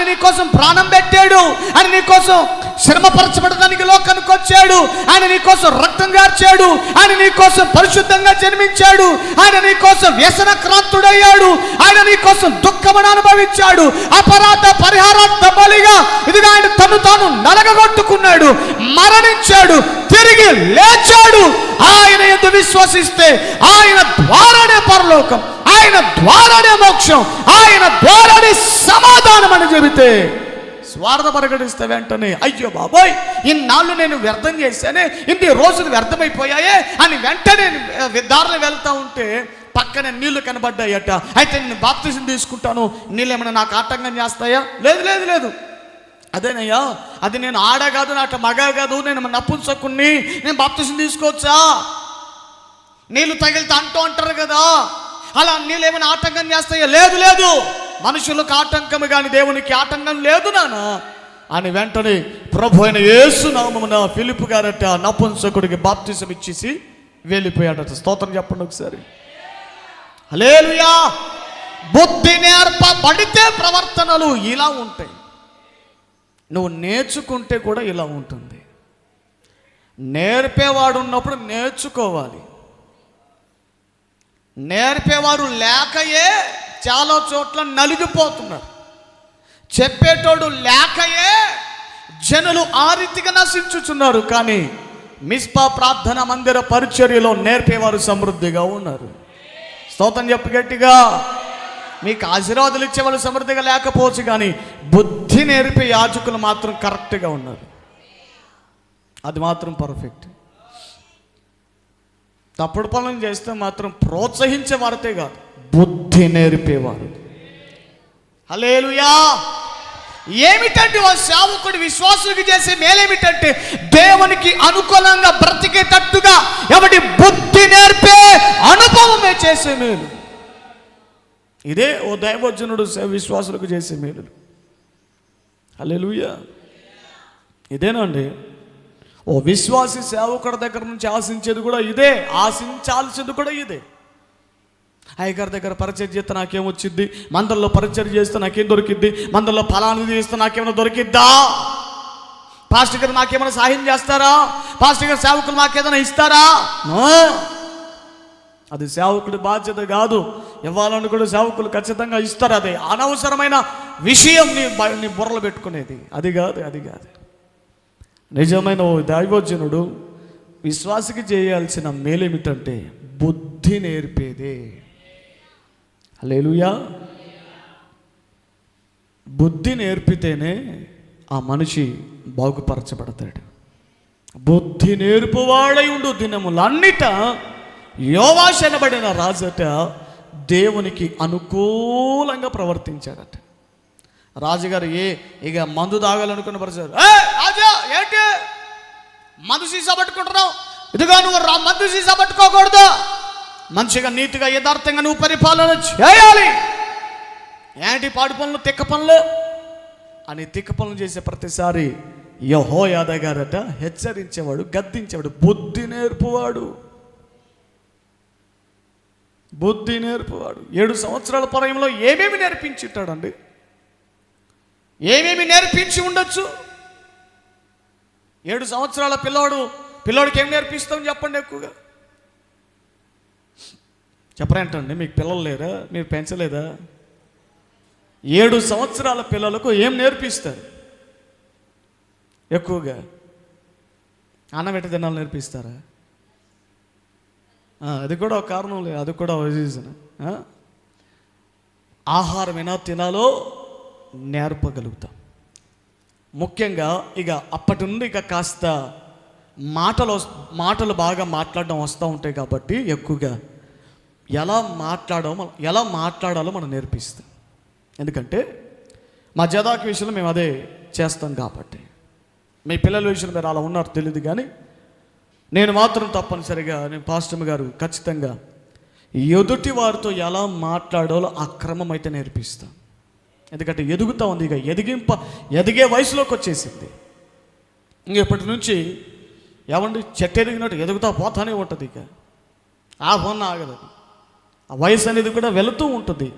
నీకోసం ప్రాణం పెట్టాడు. ఆయన నీకోసం శ్రమపరచబడడానికి లోకానికి వచ్చాడు. ఆయన నీకోసం రక్తం గార్చాడు. ఆయన నీకోసం పరిశుద్ధంగా జన్మించాడు. ఆయన నీకోసం వ్యసనక్రాంతుడయ్యాడు. ఆయన నీకోసం దుఃఖమును అనుభవించాడు. అపరాధ పరిహారార్థ బలిగా ఇదిగా ఆయన తను తాను నలగగొట్టుకున్నాడు, మరణించాడు, తిరిగి లేచాడు. ఆయన యందు విశ్వసిస్తే ఆయన ద్వారానే పరలోకం, ఆయన ద్వారానే మోక్షం, ఆయన ద్వారానే సమాధానం అని చెబితే స్వార్థ ప్రకటిస్తే వెంటనే అయ్యో బాబోయ్ ఇన్నాళ్ళు నేను వ్యర్థం చేశానే, ఇన్ని రోజులు వ్యర్థమైపోయాయే అని వెంటనే దారిలో వెళ్తా ఉంటే పక్కన నీళ్లు కనబడ్డాయట. అయితే నేను బాప్తిజం తీసుకుంటాను, నీళ్ళు ఏమైనా నాకు ఆటంకం చేస్తాయా? లేదు లేదు లేదు, అదేనయ్యా, అది నేను ఆడ కాదు, నాట మగ కాదు, నేను నపుంసకుణ్ణి, నేను బాప్తిజం తీసుకోవచ్చా? నీళ్ళు తగిలితే అంటారు కదా, అలా నీళ్ళు ఏమైనా ఆటంకం చేస్తాయా? లేదు లేదు, మనుషులకు ఆటంకం కానీ దేవునికి ఆటంకం లేదు నాన్న అని వెంటనే ప్రభు అయిన యేసు నామమున ఫిలిప్ గారట నపుంసకుడికి బాప్తిజం ఇచ్చేసి వెళ్ళిపోయాడట. స్తోత్రం చెప్పండి ఒకసారి. హల్లెలూయా. బుద్ధి నేర్పబడితే ప్రవర్తనలు ఇలా ఉంటాయి. నువ్వు నేర్చుకుంటే కూడా ఇలా ఉంటుంది. నేర్పేవాడు ఉన్నప్పుడు నేర్చుకోవాలి. నేర్పేవారు లేకయే చాలా చోట్ల నలిగిపోతున్నారు. చెప్పేటోడు లేకయే జనులు ఆ రీతిగా నశించుచున్నారు. కానీ మిస్పా ప్రార్థన మందిర పరిచర్యలో నేర్పేవారు సమృద్ధిగా ఉన్నారు. స్తోత్రం చెప్పు గట్టిగా. మీకు ఆశీర్వాదాలు ఇచ్చేవాళ్ళు సమృద్ధిగా లేకపోవచ్చు, కానీ బుద్ధి నేర్పే యాజకులు మాత్రం కరెక్ట్గా ఉన్నారు. అది మాత్రం పర్ఫెక్ట్. తప్పుడు పనులు చేస్తే మాత్రం ప్రోత్సహించే వారితే కాదు, బుద్ధి నేర్పేవారు. హల్లెలూయా. ఏమిటంటే ఆ సేవకుడు విశ్వాసులకు చేసే మేలేమిటంటే దేవునికి అనుకూలంగా బ్రతికేటట్టుగా ఎవడి బుద్ధి నేర్పే అనుభవమే చేసే మేలు. ఇదే ఓ దైవజనుడు విశ్వాసులకు చేసే మేలు. హల్లెలూయా. ఇదేనండి ఓ విశ్వాసి సేవకుడి దగ్గర నుంచి ఆశించేది కూడా ఇదే, ఆశించాల్సింది కూడా ఇదే. అయ్యగారి దగ్గర పరిచయం చేస్తే నాకేమొచ్చింది, మందల్లో పరిచయం చేస్తే నాకేం దొరికిద్ది, మందల్లో ఫలాన్ని చేస్తే నాకేమైనా దొరికిద్దా, పాస్టర్ గారు నాకేమైనా సహాయం చేస్తారా, పాస్టర్ గారు సేవకులు నాకేదైనా ఇస్తారా? అది సేవకుడి బాధ్యత కాదు. ఇవ్వాలని కూడా సేవకులు ఖచ్చితంగా ఇస్తారు. అదే అనవసరమైన విషయం నీ బుర్రలు పెట్టుకునేది అది కాదు, అది కాదు. నిజమైన ఓ దైవజనుడు విశ్వాసికి చేయాల్సిన మేలేమిటంటే బుద్ధి నేర్పేదే. హల్లెలూయా. బుద్ధి నేర్పితేనే ఆ మనిషి బాగుపరచబడతాడు. బుద్ధి నేర్పువాడై ఉండు దినములన్నిట యోవాషు అనబడిన రాజట దేవునికి అనుకూలంగా ప్రవర్తించాడట. రాజుగారు ఇక మందు తాగాలనుకున్న పరిస్థితి, రాజా ఏంటి మందు సీసా పట్టుకుంటున్నావు, ఇదిగా నువ్వు మందు సీసా పట్టుకోకూడదు, మంచిగా నీతిగా యథార్థంగా నువ్వు పరిపాలన చేయాలి, ఏంటి పాడు పనులు తిక్క పనులు అని తిక్క పనులు చేసే ప్రతిసారి యెహోయాదా గారట హెచ్చరించేవాడు, గద్దించేవాడు. బుద్ధి నేర్పువాడు, బుద్ధి నేర్పువాడు. 7 సంవత్సరాల పర్యంలో ఏమేమి నేర్పించుంటాడండి, ఏమేమి నేర్పించి ఉండొచ్చు? 7 సంవత్సరాల పిల్లోడికి ఏం నేర్పిస్తాం చెప్పండి? ఎక్కువగా చెప్పరేంటండి, మీకు పిల్లలు లేరా, మీరు పెంచలేదా? 7 సంవత్సరాల పిల్లలకు ఏం నేర్పిస్తారు? ఎక్కువగా అన్నం పెట్టి తినాలి నేర్పిస్తారా? అది కూడా ఒక కారణం లేదు, అది కూడా ఒక రీజన్. ఆహారం ఎలా తినాలో నేర్పగలుగుతాం. ముఖ్యంగా ఇక అప్పటి నుండి ఇక కాస్త మాటలు బాగా మాట్లాడడం వస్తూ ఉంటాయి కాబట్టి ఎక్కువగా ఎలా మాట్లాడాలో మనం నేర్పిస్తాం. ఎందుకంటే మా జదాకి విషయంలో మేము అదే చేస్తాం కాబట్టి. మీ పిల్లల విషయంలో మీరు అలా ఉన్నారు తెలియదు, కానీ నేను మాత్రం తప్పనిసరిగా పాస్టర్ గారు ఖచ్చితంగా ఎదుటి వారితో ఎలా మాట్లాడాలో ఆ క్రమం అయితే నేర్పిస్తాం. ఎందుకంటే ఎదుగుతూ ఉంది, ఇక ఎదిగే వయసులోకి వచ్చేసింది. ఇంకెప్పటి నుంచి ఏమండి చెట్టు ఎదిగినట్టు ఎదుగుతా పోతానే ఉంటుంది. ఇక ఆ ఫోన్ ఆగదు, ఆ వయసు అనేది కూడా వెళుతూ ఉంటుంది.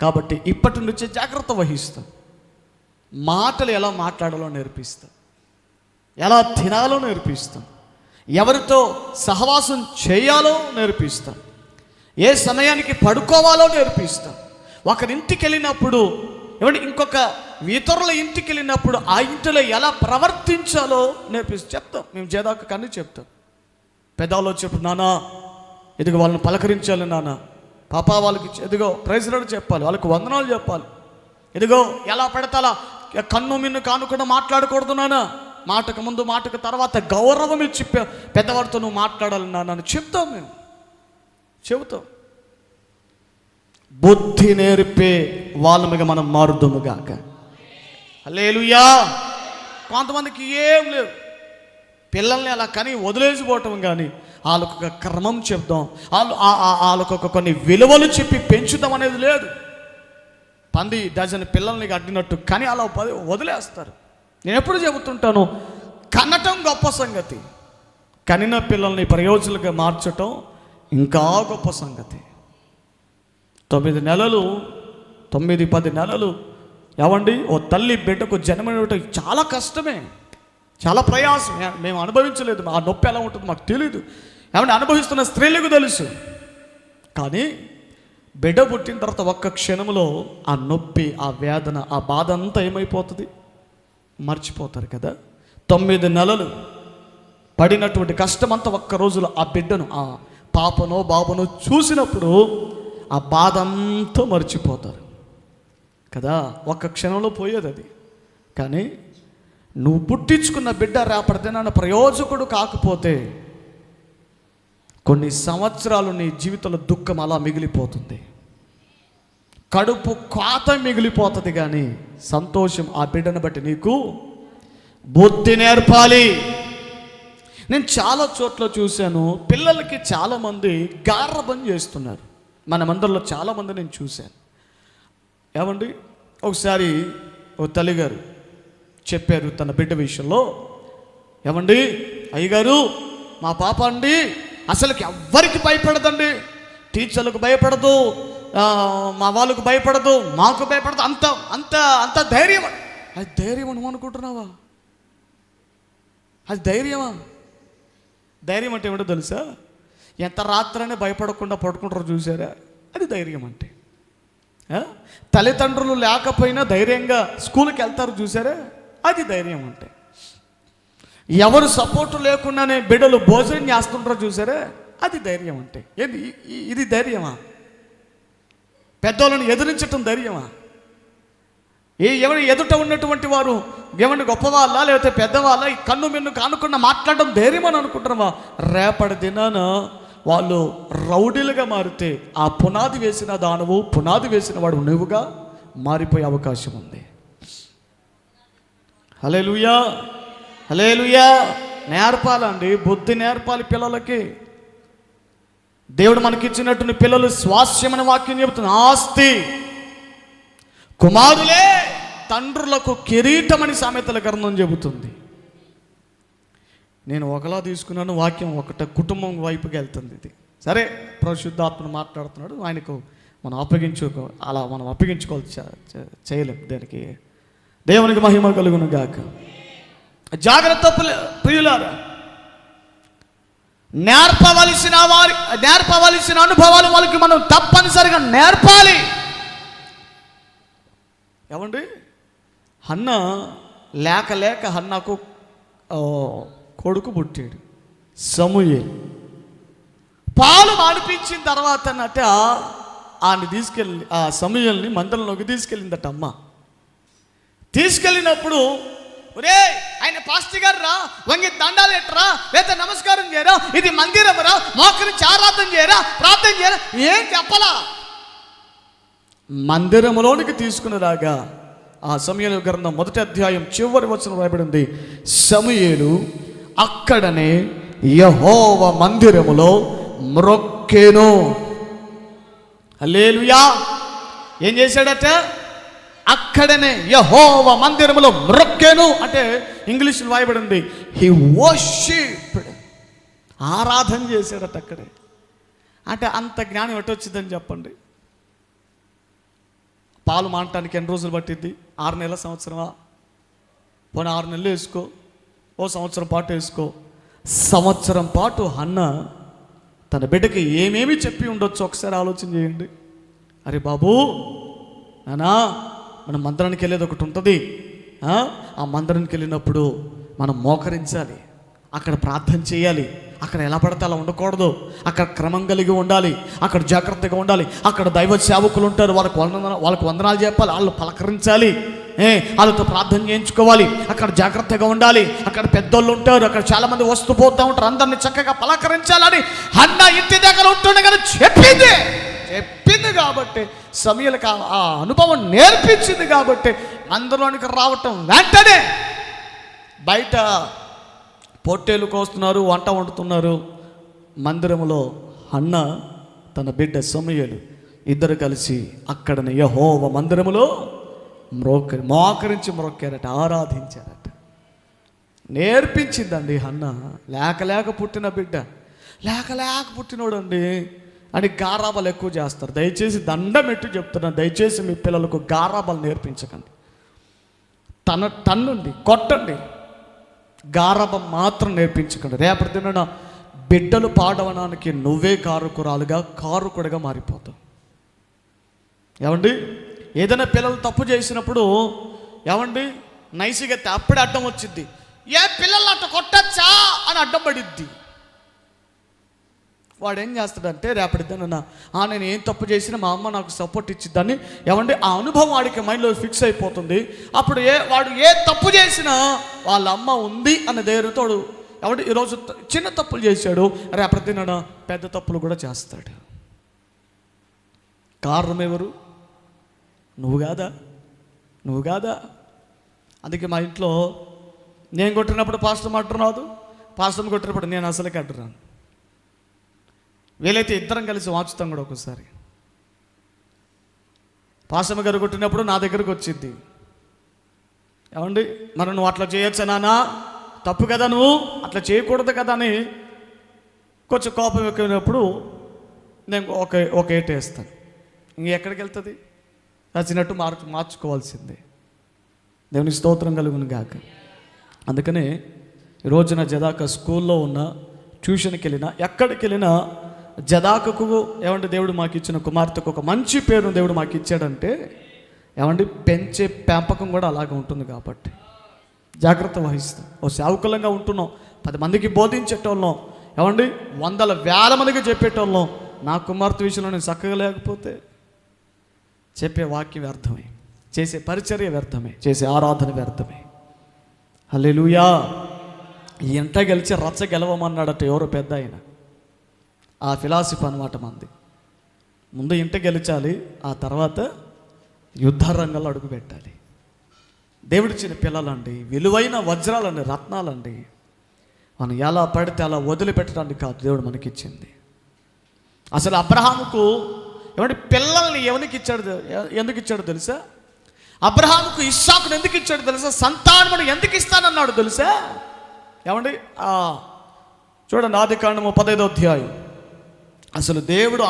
కాబట్టి ఇప్పటి నుంచే జాగ్రత్త వహిస్తాం. మాటలు ఎలా మాట్లాడాలో నేర్పిస్తాం, ఎలా తినాలో నేర్పిస్తాం, ఎవరితో సహవాసం చేయాలో నేర్పిస్తాం, ఏ సమయానికి పడుకోవాలో నేర్పిస్తాం. ఒకరింటికి వెళ్ళినప్పుడు ఇంకొక ఇతరుల ఇంటికి వెళ్ళినప్పుడు ఆ ఇంటిలో ఎలా ప్రవర్తించాలో చెప్తాం. మేము జేదాకు కానీ చెప్తాం. పెద్దవాళ్ళు వచ్చేప్పుడు నాన్న ఇదిగో వాళ్ళని పలకరించాలి, నాన్న పాపా వాళ్ళకి ఇదిగో ప్రైజ్ లార్డ్ చెప్పాలి, వాళ్ళకి వందనాలు చెప్పాలి, ఇదిగో ఎలా పెడతాలా కన్ను మిన్ను కానుకుండా మాట్లాడకూడదు నాన్న, మాటకు ముందు మాటకు తర్వాత గౌరవం ఇచ్చి పెద్దవారితో నువ్వు మాట్లాడాలి నాన్న అని చెప్తాం. మేము చెబుతాం. బుద్ధి నేర్పే వాళ్ళ మీద మనం మారుదుముగాక. హల్లెలూయా. కొంతమందికి ఏం లేదు, పిల్లల్ని అలా కానీ వదిలేసిపోవటం, కానీ వాళ్ళకు ఒక క్రమం చెప్దాం, వాళ్ళకు ఒక కొన్ని విలువలు చెప్పి పెంచుదాం అనేది లేదు. పంది డజన్ పిల్లల్ని అడ్డినట్టు కానీ అలా వదిలేస్తారు. నేను ఎప్పుడు చెబుతుంటాను, కనటం గొప్ప సంగతి, కనిన పిల్లల్ని ప్రయోజకులుగా మార్చటం ఇంకా గొప్ప సంగతి. 9 నెలలు 9-10 నెలలు ఏమండి ఓ తల్లి బిడ్డకు జన్మనివ్వటం చాలా కష్టమే, చాలా ప్రయాసం. మేము అనుభవించలేదు, ఆ నొప్పి ఎలా ఉంటుందో మాకు తెలీదు. ఏమంటే అనుభవిస్తున్న స్త్రీలకు తెలుసు. కానీ బిడ్డ పుట్టిన తర్వాత ఒక్క క్షణంలో ఆ నొప్పి, ఆ వేదన, ఆ బాధ అంతా ఏమైపోతుంది, మర్చిపోతారు కదా. 9 నెలలు పడినటువంటి కష్టమంతా ఒక్క రోజులో ఆ బిడ్డను, ఆ పాపనో బాబనో చూసినప్పుడు ఆ బాధ అంతా మర్చిపోతారు కదా. ఒక్క క్షణంలో పోయేది అది. కానీ నువ్వు పుట్టించుకున్న బిడ్డ రేపటిదిన ప్రయోజకుడు కాకపోతే కొన్ని సంవత్సరాలు నీ జీవితంలో దుఃఖం అలా మిగిలిపోతుంది, కడుపు కోత మిగిలిపోతుంది. కానీ సంతోషం ఆ బిడ్డను బట్టి నీకు బుద్ధి నేర్పాలి. నేను చాలా చోట్ల చూశాను, పిల్లలకి చాలామంది గారాబం చేస్తున్నారు. మన మందరిలో చాలామంది నేను చూశాను. ఏమండి ఒకసారి ఓ తల్లిగారు చెప్పారు తన బిడ్డ విషయంలో, ఏమండి అయ్యగారు మా పాప అండి అసలుకి ఎవ్వరికి భయపడదండి, టీచర్లకు భయపడదు, మా వాళ్ళకు భయపడదు, మాకు భయపడదు, అంత అంత అంత ధైర్యం. అది ధైర్యం అని అనుకుంటున్నావా? అది ధైర్యమా? ధైర్యం అంటే ఏమిటో తెలుసా? ఎంత రాత్రనే భయపడకుండా పడుకుంటారో చూసారా, అది ధైర్యం అంటే. తల్లిదండ్రులు లేకపోయినా ధైర్యంగా స్కూల్కి వెళ్తారు చూసారా, అది ధైర్యం అంటే. ఎవరు సపోర్టు లేకుండానే బిడ్డలు భోజనం చేస్తుంటారో చూసారా, అది ధైర్యం అంటే. ఇది ధైర్యమా? పెద్దవాళ్ళని ఎదిరించటం ధైర్యమా? ఎవరు ఎదుట ఉన్నటువంటి వారు ఏమన్నా గొప్పవాళ్ళ లేకపోతే పెద్దవాళ్ళ ఈ కన్ను మిన్ను కానుకుండా మాట్లాడడం ధైర్యం అని అనుకుంటున్నావా? రేపటి దినాన వాళ్ళు రౌడీలుగా మారితే ఆ పునాది వేసిన దానవు, పునాది వేసిన వాడు నువ్వుగా మారిపోయే అవకాశం ఉంది. హల్లెలూయా, హల్లెలూయా. నేర్పాలండి, బుద్ధి నేర్పాలి పిల్లలకి. దేవుడు మనకిచ్చినటువంటి పిల్లలు స్వాస్యమైన వాక్యం చెబుతుంది, ఆస్తి. కుమారులే తండ్రులకు కిరీటమని సామెతల గ్రంథం చెబుతుంది. నేను ఒకలా తీసుకున్నాను, వాక్యం ఒకట కుటుంబం వైపుకి వెళ్తుంది. ఇది సరే, పరిశుద్ధాత్మను మాట్లాడుతున్నాడు, ఆయనకు మనం అప్పగించుకోవాలి, చేయలేం. దానికి దేవునికి మహిమ కలుగును గాక. జాగ్రత్త ప్రియులారా, నేర్పవలసిన అనుభవాలు వాళ్ళకి మనం తప్పనిసరిగా నేర్పాలి. ఏమండి హన్న లేక హన్నకు కొడుకు పుట్టాడు, సమూయేలు. పాలు మాడిపించిన తర్వాత ఆయన తీసుకెళ్ళి ఆ సమూయేలుని మందిరంలోకి తీసుకెళ్ళిందట అమ్మ. తీసుకెళ్ళినప్పుడు ఒరే ఆయన పాస్టర్ గారు రా, వంగి దండాలు ఎట్టరా, లేదా నమస్కారం చేయరా, ఇది మందిరమరా, మోకరించి ఆరాధన చేయరా, ప్రార్థన చేయరా, ఏం చెప్పలా. మందిరంలోనికి తీసుకుని రాగా ఆ సమూయేలు గ్రంథం 1వ అధ్యాయం చివరి వచనం రాయబడింది, సమూయేలు అక్కడనే యెహోవా మందిరములో మ్రొక్కెను. హల్లెలూయా. ఏం చేశాడట? అక్కడనే యెహోవా మందిరములో మ్రొక్కెను అంటే ఇంగ్లీష్లో రాయబడింది హి వర్షిప్డ్, ఆరాధన చేశాడట అక్కడే. అంటే అంత జ్ఞానం ఎట్టొచ్చిందని చెప్పండి. పాలు మానటానికి ఎన్ని రోజులు పట్టిద్ది? 6 నెలల, సంవత్సరమా? పోనీ 6 నెలలు వేసుకో, ఓ సంవత్సరం పాటు వేసుకో. సంవత్సరం పాటు హన్న తన బిడ్డకి ఏమేమి చెప్పి ఉండొచ్చు ఒకసారి ఆలోచన చేయండి. అరే బాబు నానా, మనం మందిరానికి వెళ్ళేది ఒకటి ఉంటుంది. ఆ మందిరానికి వెళ్ళినప్పుడు మనం మోకరించాలి, అక్కడ ప్రార్థన చేయాలి, అక్కడ ఎలా పడితే అలా ఉండకూడదు, అక్కడ క్రమం కలిగి ఉండాలి, అక్కడ జాగ్రత్తగా ఉండాలి, అక్కడ దైవ సేవకులు ఉంటారు, వాళ్ళకు వందనాలు చెప్పాలి, వాళ్ళు పలకరించాలి, వాళ్ళతో ప్రార్థన చేయించుకోవాలి, అక్కడ జాగ్రత్తగా ఉండాలి, అక్కడ పెద్దోళ్ళు ఉంటారు, అక్కడ చాలామంది వస్తూ పోతూ ఉంటారు, అందరినీ చక్కగా పలకరించాలని హన్న ఇంటి దగ్గర ఉంటుండే కానీ చెప్పింది కాబట్టి, సమూయేలుకి ఆ అనుభవం నేర్పించింది కాబట్టి మందిరంలోనికి రావటం వెంటనే బయట పొట్టేలు కోస్తున్నారు, వంట వండుతున్నారు. మందిరంలో హన్న తన బిడ్డ సమూయేలు ఇద్దరు కలిసి అక్కడనే యెహోవా మందిరములో మోకరించి మ్రొక్కారట, ఆరాధించారట. నేర్పించిందండి హన్న. లేక పుట్టిన బిడ్డ, లేక పుట్టినోడండి అని గారాబాలు ఎక్కువ చేస్తారు. దయచేసి దండం ఎట్టు చెప్తున్నాను, దయచేసి మీ పిల్లలకు గారాబాలు నేర్పించకండి. తన్నండి, కొట్టండి, గారాబం మాత్రం నేర్పించకండి. రేపటి దిన బిడ్డలు పాడవడానికి నువ్వే కారుకుడిగా మారిపోతావు. ఏమండి, ఏదైనా పిల్లలు తప్పు చేసినప్పుడు ఏమండి నైసిగా అప్పుడే అడ్డం వచ్చింది. ఏ పిల్లలు అట్ట కొట్టచ్చా అని అడ్డం పడిద్ది. వాడు ఏం చేస్తాడంటే రేపటి దిన నేను ఏం తప్పు చేసినా మా అమ్మ నాకు సపోర్ట్ ఇచ్చిద్దని ఏమండి ఆ అనుభవం వాడికి మైండ్లో ఫిక్స్ అయిపోతుంది. అప్పుడు వాడు ఏ తప్పు చేసినా వాళ్ళ అమ్మ ఉంది అన్న ధైర్యంతో ఏమంటే ఈరోజు చిన్న తప్పులు చేశాడు, రేపటి దిన పెద్ద తప్పులు కూడా చేస్తాడు. కారణం ఎవరు? నువ్వు కాదా? అందుకే మా ఇంట్లో నేను కొట్టినప్పుడు పాస్టర్ అంటున్నాడు, పాస్టర్ కొట్టినప్పుడు నేను అసలుకి అంటున్నాను. వీలైతే ఇద్దరం కలిసి వాచుతాం కూడా. ఒకసారి పాస్టర్ గారు కొట్టినప్పుడు నా దగ్గరకు వచ్చింది, ఏమండి మరి నువ్వు అట్లా చేయొచ్చా నాన్న, తప్పు కదా, నువ్వు అట్లా చేయకూడదు కదా అని కొంచెం కోపం ఎక్కువైనప్పుడు నేను ఒక ఏటు వేస్తాను. ఇంకెక్కడికి వెళ్తుంది? నచ్చినట్టు మార్చుకోవాల్సిందే. దేవునికి స్తోత్రం కలుగును గాక. అందుకనే ఈరోజున జదాక స్కూల్లో ఉన్న, ట్యూషన్కి వెళ్ళినా, ఎక్కడికి వెళ్ళినా జదాకకు ఏమంటే దేవుడు మాకు ఇచ్చిన కుమార్తెకు ఒక మంచి పేరును దేవుడు మాకు ఇచ్చాడంటే ఏమంటే పెంచే పెంపకం కూడా అలాగే ఉంటుంది కాబట్టి జాగ్రత్త వహిస్తాం. ఓ సేవకులంగా ఉంటున్నాం, 10 మందికి బోధించేటోళ్ళం, ఏమండి 100,000 మందికి చెప్పేటోళ్ళం. నా కుమార్తె విషయంలో నేను చక్కగా లేకపోతే చెప్పే వాక్యం వ్యర్థమే, చేసే పరిచర్య వ్యర్థమే, చేసే ఆరాధన వ్యర్థమే. హల్లెలూయా. ఎంత గెలిచి రచ్చ గెలవమన్నాడట ఎవరో పెద్ద ఆయన. ఆ ఫిలాసఫీ అన్నమాట మంది. ముందు ఇంట గెలిచాలి, ఆ తర్వాత యుద్ధ రంగంలో అడుగు పెట్టాలి. దేవుడిచ్చిన పిల్లలండి విలువైన వజ్రాలండి, రత్నాలండి. మనం ఎలా పడితే అలా వదిలిపెట్టడానికి కాదు దేవుడు మనకిచ్చింది. అసలు అబ్రహాముకు ఏమంటే పిల్లల్ని ఎందుకు ఇచ్చాడు తెలుసా? అబ్రహాముకు ఇస్సాకును ఎందుకు ఇచ్చాడు తెలుసా? సంతానమును ఎందుకు ఇస్తానన్నాడు తెలుసా? ఏమండి చూడండి, ఆదికాండము 15వ అధ్యాయం. అసలు దేవుడు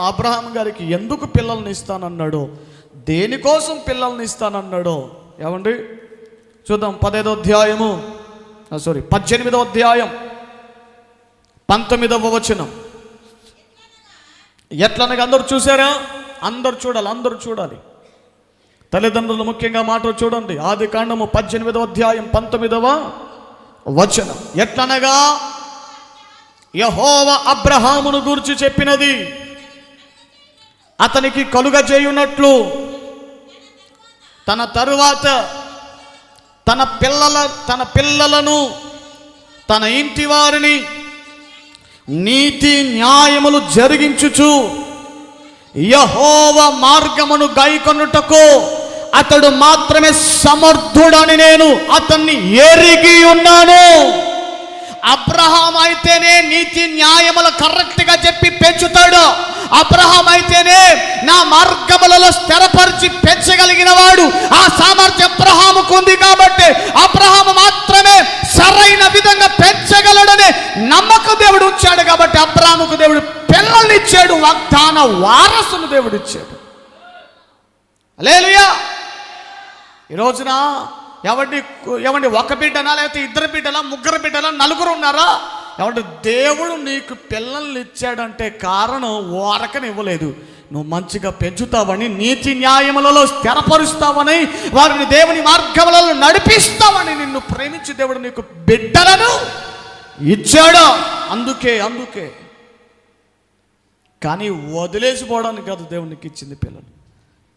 అబ్రహాం గారికి ఎందుకు పిల్లల్ని ఇస్తానన్నాడో, దేనికోసం పిల్లల్ని ఇస్తానన్నాడో ఏమండి చూద్దాం. 18వ అధ్యాయము 18వ అధ్యాయం 19వ వచనం. ఎట్లనగా అందరూ చూసారా? అందరూ చూడాలి. తల్లిదండ్రులు ముఖ్యంగా మాట చూడండి. ఆదికాండము 18వ అధ్యాయం 19వ వచనం. ఎట్లనగా యెహోవా అబ్రహామును గూర్చి చెప్పినది అతనికి కలుగజేయునట్లు తన తరువాత తన పిల్లలను తన ఇంటి వారిని నీతి న్యాయములు జరిగించుచు యెహోవా మార్గమును గైకొనుటకు అతడు మాత్రమే సమర్థుడని నేను అతన్ని ఎరిగి ఉన్నాను. అబ్రహాం అయితేనే నీతి న్యాయములు కరెక్ట్గా చెప్పి పెంచుతాడు. అబ్రహాం అయితేనే నా మార్గములలో స్థిరపరిచి పెంచగలిగిన వాడు. ఆ సామర్థ్యం అబ్రహాముకు ఉంది కాబట్టి అబ్రహాము మాత్రమే సరైన విధంగా పెంచగలడనే నమ్మకం దేవుడు ఉంచాడు. కాబట్టి అబ్రహాముకు దేవుడు పిల్లల్ని ఇచ్చాడు, వాగ్దాన వారసును దేవుడు ఇచ్చాడు. హల్లెలూయా. ఈ రోజున ఎవండి ఒక బిడ్డనా, లేకపోతే ఇద్దరు బిడ్డలా, ముగ్గురు బిడ్డలా, నలుగురు ఉన్నారా? ఎవండి దేవుడు నీకు పిల్లల్ని ఇచ్చాడంటే కారణం ఓరకని ఇవ్వలేదు, నువ్వు మంచిగా పెంచుతావని, నీతి న్యాయములలో స్థిరపరుస్తావని, వారిని దేవుని మార్గములలో నడిపిస్తావని నిన్ను ప్రేమించి దేవుడు నీకు బిడ్డలను ఇచ్చాడు. అందుకే కానీ వదిలేసిపోవడానికి కాదు దేవునికి ఇచ్చింది.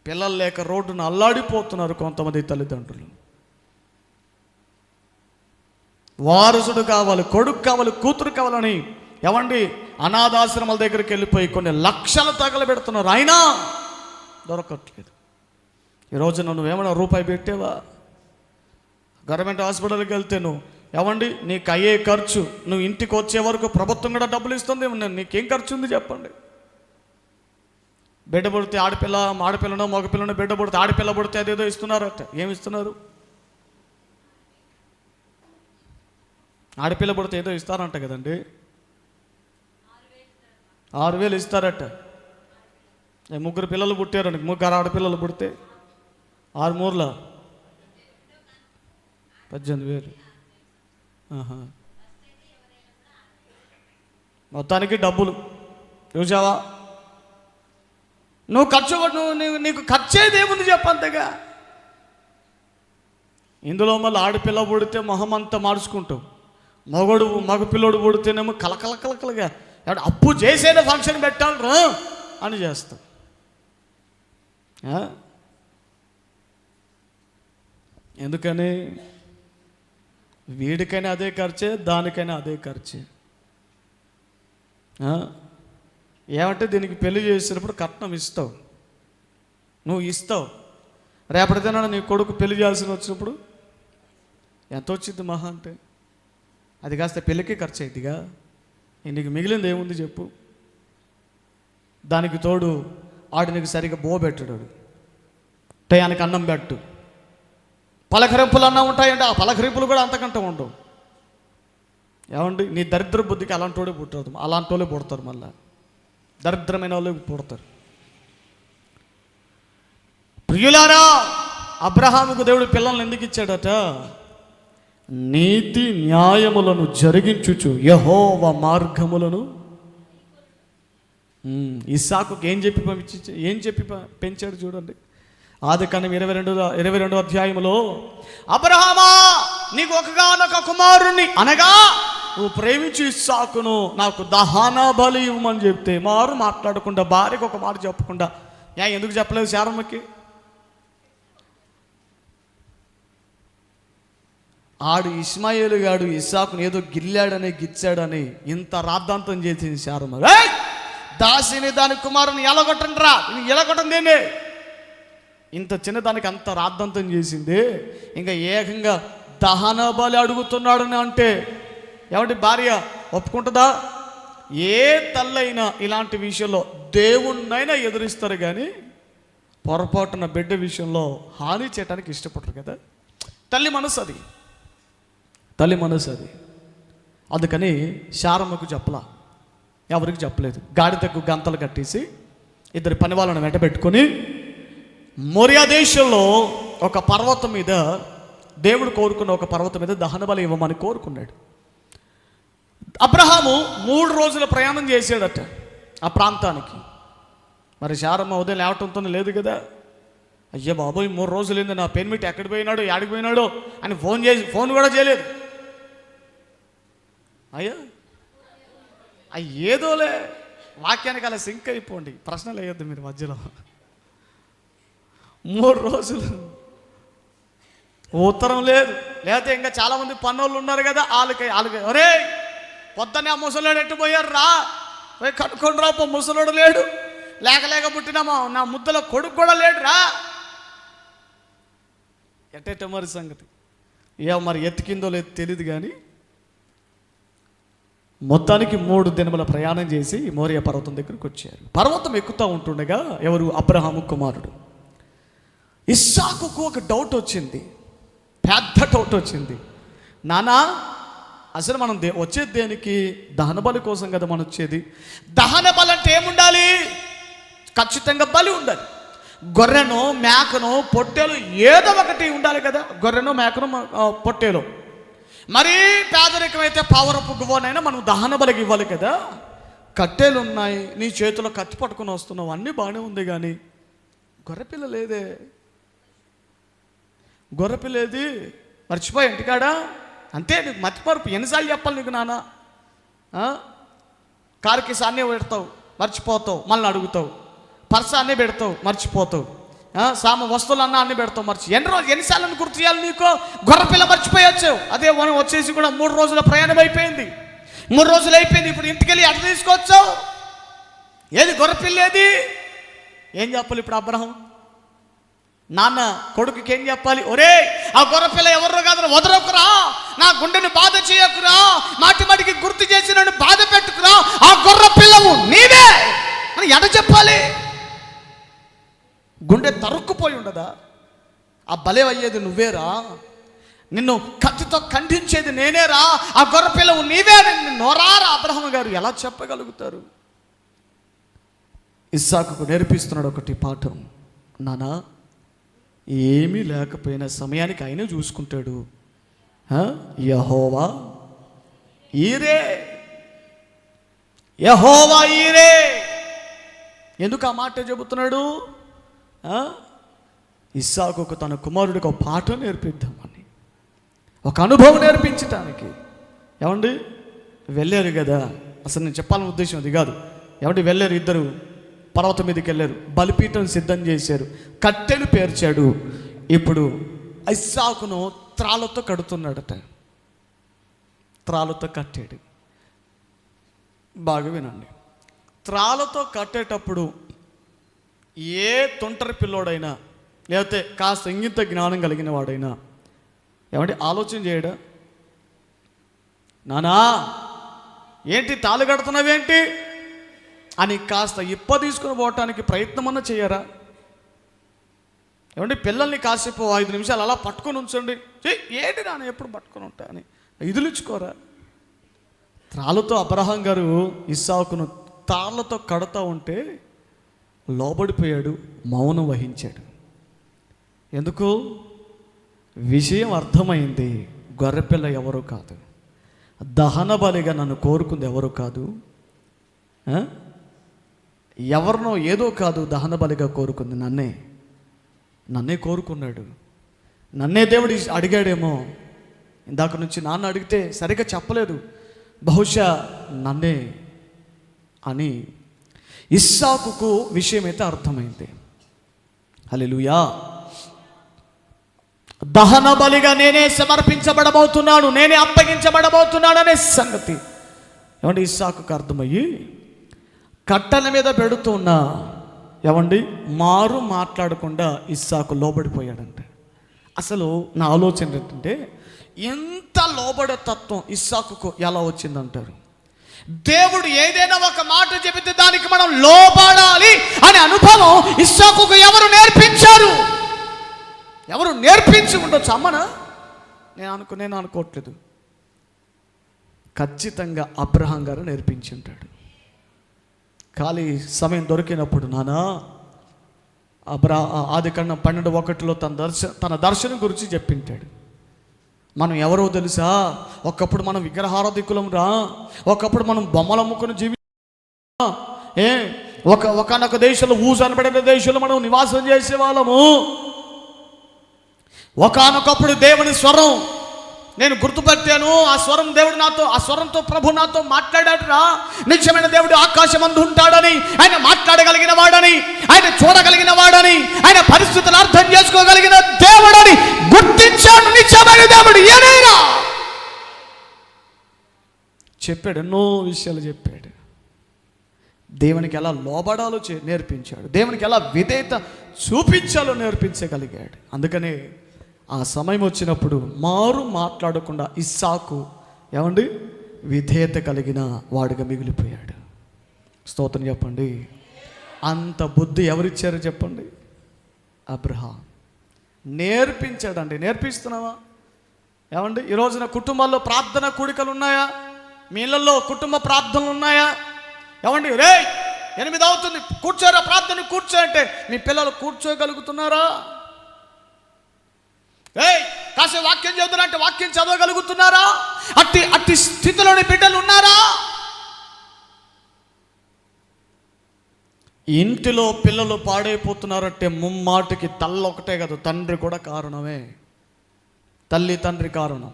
పిల్లలు లేక రోడ్డును అల్లాడిపోతున్నారు కొంతమంది తల్లిదండ్రులు. వారసుడు కావాలి, కొడుకు కావాలి, కూతురు కావాలని ఎవండి అనాథాశ్రమాల దగ్గరికి వెళ్ళిపోయి కొన్ని లక్షలు తగలబెడుతున్నారు, అయినా దొరకట్లేదు. ఈరోజు నువ్వేమైనా రూపాయి పెట్టేవా? గవర్నమెంట్ హాస్పిటల్కి వెళ్తే నువ్వు ఎవండి నీకు అయ్యే ఖర్చు, నువ్వు ఇంటికి వచ్చే వరకు ప్రభుత్వం కూడా డబ్బులు ఇస్తుంది, నీకేం ఖర్చు ఉంది చెప్పండి? బిడ్డ పుడితే ఆడపిల్లనో మగపిల్లనో బిడ్డ పుడితే ఆడపిల్ల పుడితే అదేదో ఇస్తున్నారట. ఏమి ఇస్తున్నారు? ఆడపిల్ల పుడితే ఏదో ఇస్తారంట కదండి, 6,000 ఇస్తారట. ముగ్గురు పిల్లలు పుట్టారండి, ముగ్గురు ఆడపిల్లలు పుడితే 6 మూరల 18,000. మొత్తానికి డబ్బులు చూసావా? నీకు ఖర్చేది ఏముంది చెప్పంతగా. ఇందులో మళ్ళీ ఆడపిల్ల పుడితే మొహం అంతా మార్చుకుంటావు, మగపిల్లోడు పుడితేనేమో కలకలగా అప్పు చేసేదే ఫంక్షన్ పెట్టాలి రా అని చేస్తాం. ఎందుకని? వీడికైనా అదే ఖర్చే, దానికైనా అదే ఖర్చే. ఏమంటే దీనికి పెళ్లి చేసినప్పుడు కట్నం ఇస్తావు, నువ్వు ఇస్తావు. రేపటిదైనా నీ కొడుకు పెళ్లి చేయాల్సి వచ్చినప్పుడు ఎంత వచ్చింది మహా అంటే? అది కాస్త పెళ్ళికి ఖర్చు అయిద్దిగా, నీకు మిగిలింది ఏముంది చెప్పు? దానికి తోడు ఆడినికి సరిగ్గా బోబెట్టడు, టయానికి అన్నం పెట్టు, పలకరింపులు అన్నా ఉంటాయంటే ఆ పలకరింపులు కూడా అంతకంటే ఉండవు. ఏమండి నీ దరిద్ర బుద్ధికి అలాంటి వాడే పుట్టారు, అలాంటి వాళ్ళే పుడతారు, మళ్ళా దరిద్రమైన వాళ్ళు పుడతారు. ప్రియులారా, అబ్రహాముకు దేవుడు పిల్లల్ని ఎందుకు ఇచ్చాడట? నీతి న్యాయములను జరిగించుచు యెహోవా మార్గములను. ఇస్సాకుకి ఏం చెప్పి పెంచాడు చూడండి. ఆదికాండం 22వ అధ్యాయములో, అబ్రహామా నీకు ఒకగానొక కుమారుణ్ణి అనగా నువ్వు ప్రేమించి ఇస్సాకును నాకు దహన బలి ఇవ్వమని చెప్తే మారు మాట్లాడకుండా, భార్యకు ఒక మాట చెప్పకుండా, ఎందుకు చెప్పలేదు శారమ్మకి? ఆడు ఇష్మాయేలు గాడు ఇస్సాకును ఏదో గిచ్చాడని ఇంత రాద్ధాంతం చేసింది శారమ్మ. దాసిని దాని కుమారుని ఎలగొట్టండి రా, ఎలగొట్టండి ఏంటి? ఇంత చిన్నదానికి అంత రాద్ధాంతం చేసింది. ఇంకా ఏకంగా దహన బలి అడుగుతున్నాడని అంటే ఏమంటే భార్య ఒప్పుకుంటుందా? ఏ తల్లైనా ఇలాంటి విషయంలో దేవుణ్ణైనా ఎదురిస్తారు, కానీ పొరపాటున బిడ్డ విషయంలో హాని చేయడానికి ఇష్టపడరు కదా. తల్లి మనసు అది. అందుకని శారమ్మకు చెప్పలా, ఎవరికి చెప్పలేదు. గాడిదకు గంతలు కట్టేసి 2 పని వాళ్ళని వెంట పెట్టుకొని మోరియా దేశంలో ఒక పర్వతం మీద, దేవుడు కోరుకున్న ఒక పర్వతం మీద దహన బలి ఇవ్వమని కోరుకున్నాడు. అబ్రహాము 3 రోజుల ప్రయాణం చేశాడట ఆ ప్రాంతానికి. మరి శారమ్మ ఉదయం లేవటంతో లేదు కదా. అయ్యో బాబోయ్ 3 రోజులు ఏంది, నా పెన్మిట్ ఎక్కడికి పోయినాడో యాడికి పోయినాడో అని ఫోన్ కూడా చేయలేదు. అయ్యా ఏదోలే వాక్యానికి అలా సింక్ అయిపోండి, ప్రశ్నలు వేయొద్దు మీరు మధ్యలో. 3 రోజులు ఉత్తరం లేదు. లేకపోతే ఇంకా చాలామంది పన్నోళ్ళు ఉన్నారు కదా, వాళ్ళకి ఒరే పొద్దున్నే ఆ ముసలోడు ఎట్టు పోయారు రా, పోయి కట్టుకొని రా, ముసలోడు లేడు, లేక పుట్టినామా నా ముద్దలో కొడుకు కూడా లేడు రా. ఎట్టేట మరి సంగతి మరి ఎత్తికిందో లేదు తెలియదు. కానీ మొత్తానికి 3 దినముల ప్రయాణం చేసి మోరియా పర్వతం దగ్గరికి వచ్చారు. పర్వతం ఎక్కుతూ ఉంటుండగా ఎవరు? అబ్రహాము కుమారుడు ఇస్సాకుకు ఒక డౌట్ వచ్చింది, పెద్ద డౌట్ వచ్చింది. నానా అసలు మనం వచ్చేది దేనికి? దహన బలి కోసం కదా మనం వచ్చేది. దహన బలి అంటే ఏముండాలి? ఖచ్చితంగా బలి ఉండాలి. గొర్రెను, మేకను, పొట్టేలు ఏదో ఒకటి ఉండాలి కదా. గొర్రెను, మేకను, పొట్టేలు. మరీ పేదరికం అయితే పావురపు గువ్వనైనా మనం దహన బలికి ఇవ్వాలి కదా. కట్టెలు ఉన్నాయి, నీ చేతిలో కత్తి పట్టుకుని వస్తున్నావు, అన్నీ బాగానే ఉంది. కానీ గొర్రెపిల్ల లేదే. గొర్రెపిల్ల ఏది? మర్చిపోయి ఇంటికాడా అంతే. నీకు మర్చిపోరు, ఎన్నిసార్లు చెప్పాలి నీకు నాన్న? కారుకి సాన్నే పెడతావు, మర్చిపోతావు, మళ్ళీ అడుగుతావు. పర్స అన్నీ పెడతావు, మర్చిపోతావు. వస్తువులు అన్నీ పెడతావు, ఎన్నిసార్లు గుర్తు చేయాలి నీకు? గొర్రెపిల్ల మర్చిపోయొచ్చు. అదే మనం వచ్చేసి కూడా 3 రోజుల ప్రయాణం అయిపోయింది, 3 రోజులు అయిపోయింది. ఇప్పుడు ఇంటికి వెళ్ళి అటు తీసుకొచ్చావు, ఏది గొర్రెపిల్ల ఏది? ఏం చెప్పాలి ఇప్పుడు అబ్రహం? నాన్న కొడుకుకి ఏం చెప్పాలి? ఒరే ఆ గొర్రెపిల్ల ఎవరో కాదు, వదలకురా, నా గుండెని బాధ చేయకురా, మాటికి గుర్తు చేసి నన్ను బాధ పెట్టుకురా, ఆ గొర్రెపిల్లవు నీవే అని ఎట చెప్పాలి? గుండె తరుక్కుపోయి ఉండదా? ఆ బలే అయ్యేది నువ్వేరా, నిన్ను కత్తితో ఖండించేది నేనేరా, ఆ గొర్రెపిల్లవు నీవే అని నోరారా అబ్రహం గారు ఎలా చెప్పగలుగుతారు? ఇస్సాకుకు నేర్పిస్తున్నాడు ఒకటి పాఠం. నానా ఏమీ లేకపోయినా సమయానికి ఆయనే చూసుకుంటాడు. యెహోవా ఈరే, యెహోవా ఈరే. ఎందుకు ఆ మాట చెబుతున్నాడు? ఇస్సాకుకు తన కుమారుడికి ఒక పాఠం నేర్పిద్దామని, ఒక అనుభవం నేర్పించటానికి. ఏమండి వెళ్ళారు కదా, అసలు నేను చెప్పాలని ఉద్దేశం అది కాదు. ఏమండి వెళ్ళారు, ఇద్దరు పర్వతం మీదకి వెళ్ళారు, బలిపీఠం సిద్ధం చేశారు, కట్టెలు పేర్చాడు. ఇప్పుడు ఇస్సాకును త్రాళ్ళతో కడుతున్నాడట. త్రాళ్ళతో కట్టాడు. బాగా వినండి, త్రాళ్ళతో కట్టేటప్పుడు ఏ తొంటరి పిల్లోడైనా లేకపోతే కాస్త ఇంగిత జ్ఞానం కలిగిన వాడైనా ఏమంటే ఆలోచన చేయడా? నానా ఏంటి తాళి కడుతున్నావేంటి అని కాస్త ఇప్ప తీసుకుని పోవటానికి ప్రయత్నమన్నా చేయరా? ఏమంటే పిల్లల్ని కాసేపు 5 నిమిషాలు అలా పట్టుకొని ఉంచండి. ఏంటి నాన్న ఎప్పుడు పట్టుకొని ఉంటా అని ఇదిలించుకోరా? త్రాళ్ళతో అబ్రహాం గారు ఇస్సాకును తాళ్ళతో కడుతూ ఉంటే లోబడిపోయాడు, మౌనం వహించాడు. ఎందుకు? విషయం అర్థమైంది. గొర్రెపిల్ల ఎవరో కాదు, దహన బలిగా నన్ను కోరుకుంది ఎవరో కాదు, ఎవరినో ఏదో కాదు, దహన బలిగా కోరుకుంది నన్నే కోరుకున్నాడు. నన్నే దేవుడు అడిగాడేమో. ఇందాక నుంచి నాన్న అడిగితే సరిగ్గా చెప్పలేదు, బహుశా నన్నే అని ఇస్సాకుకు విషయం అయితే అర్థమైంది. హల్లెలూయా. దహన బలిగా నేనే సమర్పించబడబోతున్నాను, నేనే అప్పగించబడబోతున్నాను అనే సంగతి ఏమండి ఇస్సాకుకు అర్థమయ్యి కట్టెల మీద పెడుతున్నా ఏమండి మారు మాట్లాడకుండా ఇస్సాకు లోబడిపోయాడంట. అసలు నా ఆలోచన ఏంటంటే, ఎంత లోబడే తత్వం ఇస్సాకుకు ఎలా వచ్చిందంటారు? దేవుడు ఏదైనా ఒక మాట చెబితే దానికి మనం లోబడాలి అనే అనుభవం ఇస్సాకుకు ఎవరు నేర్పించారు? ఎవరు నేర్పించి ఉండొచ్చు? అమ్మనా? నేను అనుకోవట్లేదు. ఖచ్చితంగా అబ్రహాం గారు నేర్పించి ఉంటాడు. ఖాళీ సమయం దొరికినప్పుడు నానా ఆదికాండం 12:1 తన దర్శనం గురించి చెప్పింటాడు. మనం ఎవరో తెలుసా? ఒకప్పుడు మనం విగ్రహారాధికులం రా, ఒకప్పుడు మనం బొమ్మలు అమ్ముకుని ఒకనొక దేశంలో ఊజు అనబడిన దేశంలో మనం నివాసం చేసే వాళ్ళము. ఒకనొకప్పుడు దేవుని స్వరం నేను గుర్తుపట్టాను. ఆ స్వరం దేవుడు నాతో, ఆ స్వరంతో ప్రభు నాతో మాట్లాడాడురా. నిత్యమైన దేవుడు ఆకాశమందు ఉంటాడని, ఆయన మాట్లాడగలిగిన వాడని, ఆయన చూడగలిగిన వాడని, ఆయన పరిస్థితులు అర్థం చేసుకోగలిగిన దేవుడని గుర్తించాడు. నిత్యమైన దేవుడు ఏనైనా చెప్పాడు, ఎన్నో విషయాలు చెప్పాడు. దేవునికి ఎలా లోబడాలో నేర్పించాడు. దేవునికి ఎలా విధేయత చూపించాలో నేర్పించగలిగాడు. అందుకనే ఆ సమయం వచ్చినప్పుడు మారు మాట్లాడకుండా ఇస్సాకు ఏమండి విధేయత కలిగిన వాడుగా మిగిలిపోయాడు. స్తోత్రం చెప్పండి. అంత బుద్ధి ఎవరిచ్చారో చెప్పండి? అబ్రహాం నేర్పించాడండి. నేర్పిస్తున్నావా ఏమండి? ఈ రోజున కుటుంబాల్లో ప్రార్థన కూడికలు ఉన్నాయా? మీ ఇళ్ళల్లో కుటుంబ ప్రార్థనలు ఉన్నాయా? ఏమండి, రే 8 అవుతుంది కూర్చోరా, ప్రార్థన కూర్చో అంటే మీ పిల్లలు కూర్చోగలుగుతున్నారా? కాసేపు వాక్యం చదువుతారంటే వాక్యం చదవగలుగుతున్నారా? అట్టి స్థితిలోని బిడ్డలు ఉన్నారా? ఇంటిలో పిల్లలు పాడైపోతున్నారంటే ముమ్మాటికి తల్లి ఒకటే కదా, తండ్రి కూడా కారణమే. తల్లి తండ్రి కారణం.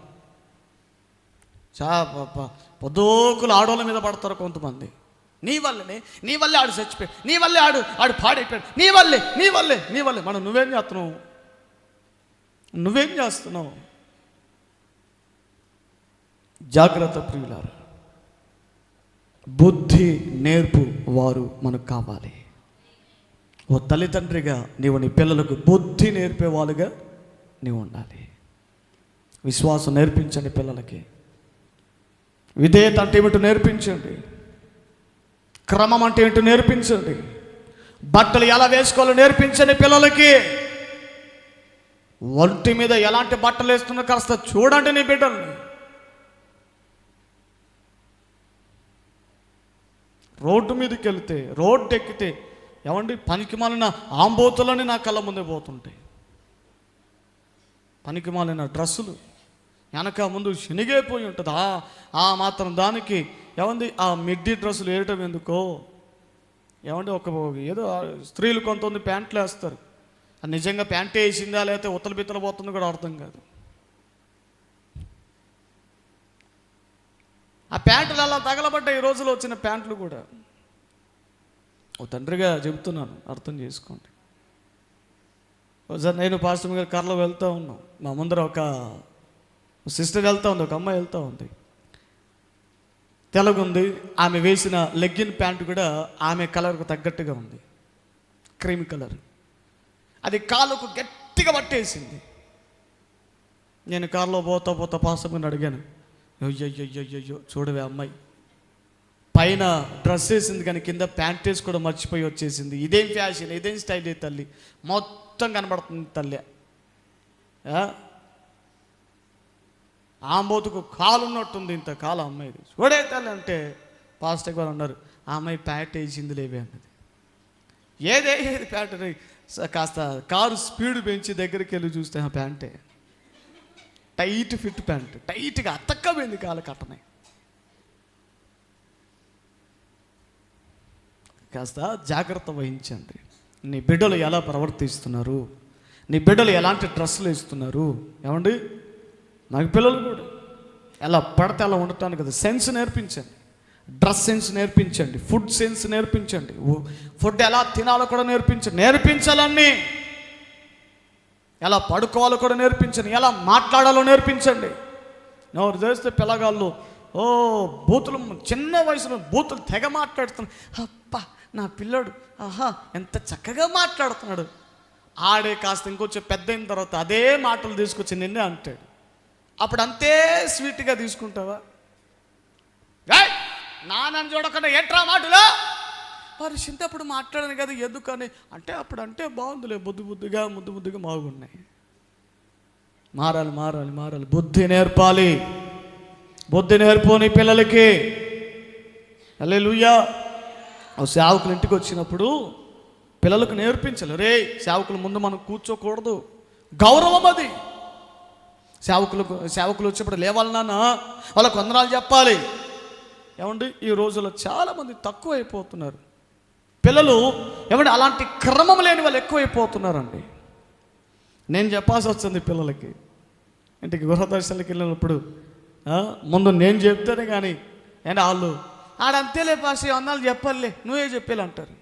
పొద్దుకులు ఆడోళ్ళ మీద పడతారు కొంతమంది. నీ వల్లే ఆడు చచ్చిపోయాడు, నీ వల్లే ఆడు పాడైపోయాడు, నీ వల్లే. మనం నువ్వేం చేస్తున్నావు? జాగ్రత్త ప్రియులారా. బుద్ధి నేర్పు వారు మనకు కావాలి. ఓ తల్లిదండ్రిగా నీవు నీ పిల్లలకు బుద్ధి నేర్పేవాళ్ళుగా నీవు ఉండాలి. విశ్వాసం నేర్పించండి పిల్లలకి. విధేయత అంటే ఏమిటో నేర్పించండి. క్రమం అంటే ఏంటో నేర్పించండి. బట్టలు ఎలా వేసుకోవాలో నేర్పించండి పిల్లలకి. ఒంటి మీద ఎలాంటి బట్టలు వేస్తున్నా కాస్త చూడండి నీ బిడ్డల్ని. రోడ్డు మీదకి వెళ్తే, రోడ్డు ఎక్కితే ఏమండి పనికి మాలిన ఆంబోతులని నా కళ్ళ ముందే పోతుంటాయి. పనికి మాలిన డ్రెస్సులు వెనక ముందు శనిగైపోయి ఉంటుంది. ఆ మాత్రం దానికి ఏమండి ఆ మిడ్డీ డ్రెస్సులు వేయటం ఎందుకో? ఏమండి ఏదో స్త్రీలు కొంతమంది ప్యాంట్లు వేస్తారు. అది నిజంగా ప్యాంటే వేసిందా లేకపోతే ఉత్తల బిత్తలు పోతుందో కూడా అర్థం కాదు. ఆ ప్యాంట్లు అలా తగలబడ్డాయి ఈ రోజులో వచ్చిన ప్యాంట్లు కూడా. ఓ తండ్రిగా చెబుతున్నాను, అర్థం చేసుకోండి. ఒకసారి నేను పాస్టర్ గారు కార్లో వెళ్తూ ఉన్నాం. మా ముందర ఒక సిస్టర్ వెళ్తూ ఉంది, ఒక అమ్మాయి వెళ్తూ ఉంది. తెల్లగుంది. ఆమె వేసిన లెగ్గిన్ ప్యాంటు కూడా ఆమె కలర్కు తగ్గట్టుగా ఉంది, క్రీమ్ కలర్. అది కాలుకు గట్టిగా పట్టేసింది. నేను కారులో పోతా పాస్టర్ గారిని అడిగాను, అయ్యో చూడవే అమ్మాయి, పైన డ్రెస్ వేసింది కానీ కింద ప్యాంట్ వేసి కూడా మర్చిపోయి వచ్చేసింది. ఇదేం ఫ్యాషన్, ఇదేం స్టైల్ తల్లి, మొత్తం కనబడుతుంది తల్లి. ఆంబోతుకు కాలు ఉన్నట్టుంది, ఇంత కాలు అమ్మాయిది, చూడే తల్లి అంటే పాస్టర్ గారు అన్నారు, ఆ అమ్మాయి ప్యాంట్ వేసింది లేవే అన్నది. ఏది ప్యాంట్? కాస్త కారు స్పీడ్ పెంచి దగ్గరికి వెళ్ళి చూస్తే ఆ ప్యాంటే టైట్ ఫిట్ ప్యాంట్, టైట్గా అతక్కపోయింది కాలు కట్టనే. కాస్త జాగ్రత్త వహించండి. నీ బిడ్డలు ఎలా ప్రవర్తిస్తున్నారు, నీ బిడ్డలు ఎలాంటి డ్రెస్సులు వేస్తున్నారు. ఏమండి నాకు పిల్లలు కూడా ఎలా పడితే అలా ఉండటాను కదా. సెన్స్ నేర్పించండి, డ్రెస్ సెన్స్ నేర్పించండి, ఫుడ్ సెన్స్ నేర్పించండి, ఫుడ్ ఎలా తినాలో కూడా నేర్పించాలన్నీ. ఎలా పడుకోవాలో కూడా నేర్పించండి, ఎలా మాట్లాడాలో నేర్పించండి. ఎవరు చేస్తే పిల్లగాళ్ళు బూతులు, చిన్న వయసులో బూతులు తెగ మాట్లాడుతున్నాడు. అప్ప నా పిల్లడు ఎంత చక్కగా మాట్లాడుతున్నాడు. ఆడే కాస్త ఇంకొంచెం పెద్ద అయిన తర్వాత అదే మాటలు తీసుకొచ్చి నిన్నే అంటాడు. అప్పుడు అంతే స్వీట్గా తీసుకుంటావా? నాన్నని చూడకుండా ఏంట్రా మాటలు, వారు చింతప్పుడు మాట్లాడాను కదా ఎందుకని అంటే, అప్పుడు అంటే బాగుందిలే, ముద్దుగా బాగున్నాయి. మారాలి. బుద్ధి నేర్పాలి. బుద్ధి నేర్పోని పిల్లలకి. హల్లెలూయా. సేవకులు ఇంటికి వచ్చినప్పుడు పిల్లలకు నేర్పించాలి. రే సేవకుల ముందు మనం కూర్చోకూడదు, గౌరవం అది. సేవకులు వచ్చినప్పుడు లేవాలి నాన్న, వాళ్ళకు వందనాలు చెప్పాలి. ఏమండి ఈ రోజుల్లో చాలామంది తక్కువ అయిపోతున్నారు పిల్లలు. ఏమంటే అలాంటి క్రమం లేని వాళ్ళు ఎక్కువైపోతున్నారండి. నేను చెప్పాల్సి వచ్చింది పిల్లలకి, ఇంటికి గృహదర్శనకి వెళ్ళినప్పుడు ముందు నేను చెప్తానే కానీ అండ్ వాళ్ళు ఆడంతేలే పాసి అన్నాళ్ళు చెప్పాలే నువ్వే చెప్పేలా అంటారు.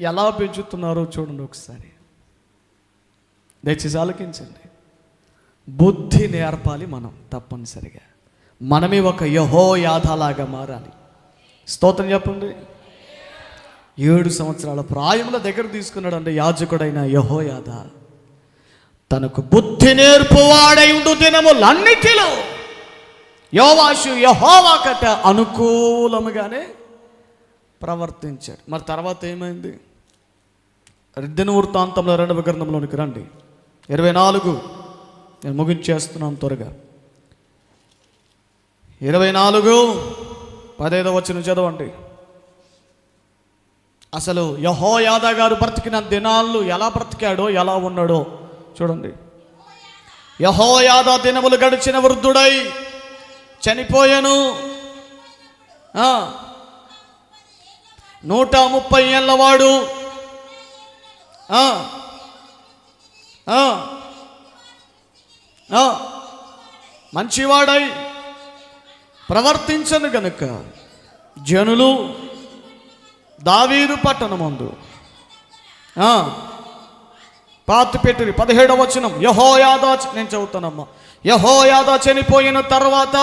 ఎలా పెంచుతున్నారో చూడండి ఒకసారి, దయచేసి ఆలకించండి. బుద్ధి నేర్పాలి మనం తప్పనిసరిగా. మనమే ఒక యెహోయాదాలాగా మారాలి. స్తోత్రం చెప్పండి. 7 సంవత్సరాల ప్రాయంలో దగ్గర తీసుకున్నాడు అంటే యాజకుడైన యెహోయాదా. తనకు బుద్ధి నేర్పువాడై ఉండు దినములన్నిటిలో యోవాషు యెహోవాకట అనుకూలముగానే ప్రవర్తించాడు. మరి తర్వాత ఏమైంది? దినవృత్తాంతంలో 2వ గ్రంథంలోనికి రండి. 24 నేను ముగించేస్తున్నాను త్వరగా. 24:15 వచనం చదవండి. అసలు యెహోయాదా గారు బ్రతికిన దినాలు ఎలా బ్రతికాడో ఎలా ఉన్నాడో చూడండి. యెహోయాదా దినములు గడిచిన వృద్ధుడై చనిపోయాను. 130 ఏళ్ళవాడు. మంచివాడై ప్రవర్తించను గనుక జనులు దావీదు పట్టణమందు పాతిపెట్టిరి. 17వ వచనం. యెహోయాదా, నేను చదువుతానమ్మా. యెహోయాదా చనిపోయిన తర్వాత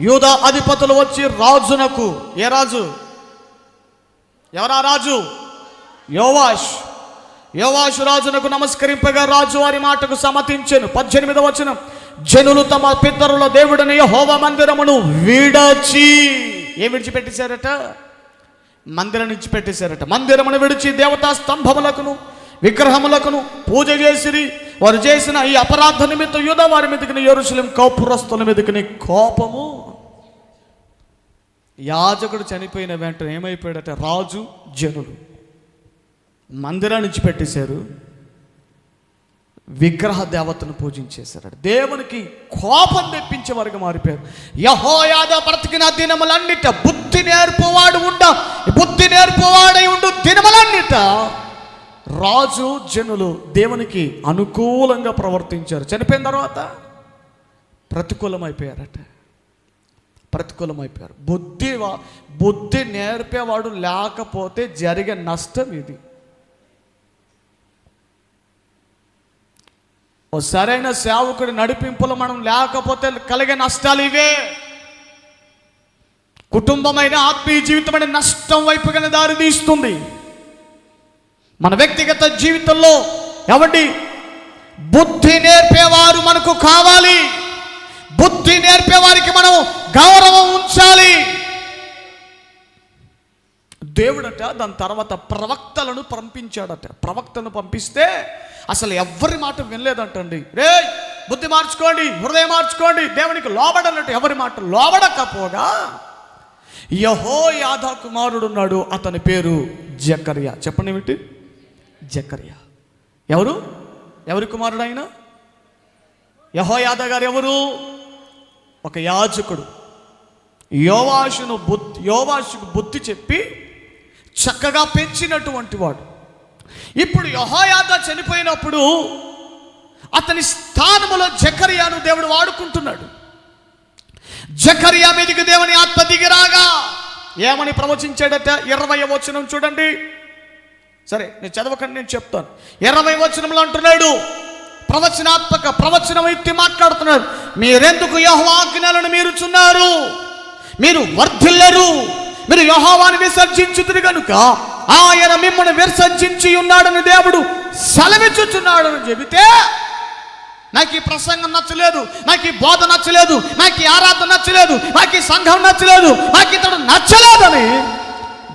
యూదా అధిపతులు వచ్చి రాజునకు, ఏ రాజు? ఎవరా రాజు? యోవాషు రాజునకు నమస్కరింపగా రాజు వారి మాటకు సమ్మతించెను. 18వ వచనం. జనులు తమ పితరుల దేవుడని యెహోవా మందిరమును విడిచి, విడిచిపెట్టేశారట? మందిరం నుంచి పెట్టేశారట. మందిరమును విడిచి దేవతా స్తంభములకును విగ్రహములకును పూజ చేసిరి. వారు చేసిన ఈ అపరాధ నిమిత్తం యూదా వారి మీదకి యెరూషలేము కాపురస్తుల మీదకి కోపము. యాజకుడు చనిపోయిన వెంటనే ఏమైపోయాడట? రాజు, జనులు మందిరాన్ని నుంచి పెట్టేశారు, విగ్రహ దేవతను పూజించేశారట. దేవునికి కోపం తెప్పించే వారికి మారిపోయారు. యెహోయాదా బ్రతికిన దినములన్నిట బుద్ధి నేర్పువాడై ఉండు దినములన్నిట రాజు, జనులు దేవునికి అనుకూలంగా ప్రవర్తించారు. చనిపోయిన తర్వాత ప్రతికూలమైపోయారట. బుద్ధి నేర్పేవాడు లేకపోతే జరిగే నష్టం ఇది. ఓ సరైన సేవకుడి నడిపింపులు మనం లేకపోతే కలిగే నష్టాలు ఇవే. కుటుంబమైన ఆత్మీయ జీవితమైన నష్టం వైపుగానే దారి తీస్తుంది. మన వ్యక్తిగత జీవితంలో ఏమండి, బుద్ధి నేర్పేవారు మనకు కావాలి. బుద్ధి నేర్పేవారికి మనం గౌరవం ఉంచాలి. దేవుడట దాని తర్వాత ప్రవక్తలను పంపించాడట. ప్రవక్తను పంపిస్తే అసలు ఎవ్వరి మాట వినలేదంటండి. రే బుద్ధి మార్చుకోండి, హృదయం మార్చుకోండి, దేవునికి లోబడనట్టు ఎవరి మాట లోబడకపోగా యెహోయాదా కుమారుడు ఉన్నాడు. అతని పేరు జకర్యా. చెప్పండి ఏమిటి? జకర్యా. ఎవరి కుమారుడు ఆయన? యెహోయాదా గారు ఎవరు? ఒక యాజకుడు. యోవాషుకు బుద్ధి చెప్పి చక్కగా పెంచినటువంటి వాడు. ఇప్పుడు యెహోయాదా చనిపోయినప్పుడు అతని స్థానములో జకర్యాను దేవుడు వాడుకుంటున్నాడు. జకర్యా మీదకి దేవుని ఆత్మ దిగిరాగా ఏమని ప్రవచించాడట? 20వ వచనం చూడండి. సరే నేను చదవకండి, నేను చెప్తాను. 20వ వచనంలో అంటున్నాడు, ప్రవచనం ఎత్తి మాట్లాడుతున్నాడు. మీరెందుకు యెహోవా ఆజ్ఞలను మీరుచున్నారు? మీరు వర్ధిల్లరు, మీరు యెహోవాను విసర్జించుదురు గనుక ఆయన మిమ్మల్ని విసర్జించి ఉన్నాడని దేవుడు సెలవిచ్చుచున్నాడని చెబితే, నాకు ఈ ప్రసంగం నచ్చలేదు, నాకు ఈ బోధ నచ్చలేదు, నాకు ఈ ఆరాధన నచ్చలేదు, నాకు ఈ సంఘం నచ్చలేదు, నాకు ఇతడు నచ్చలేదని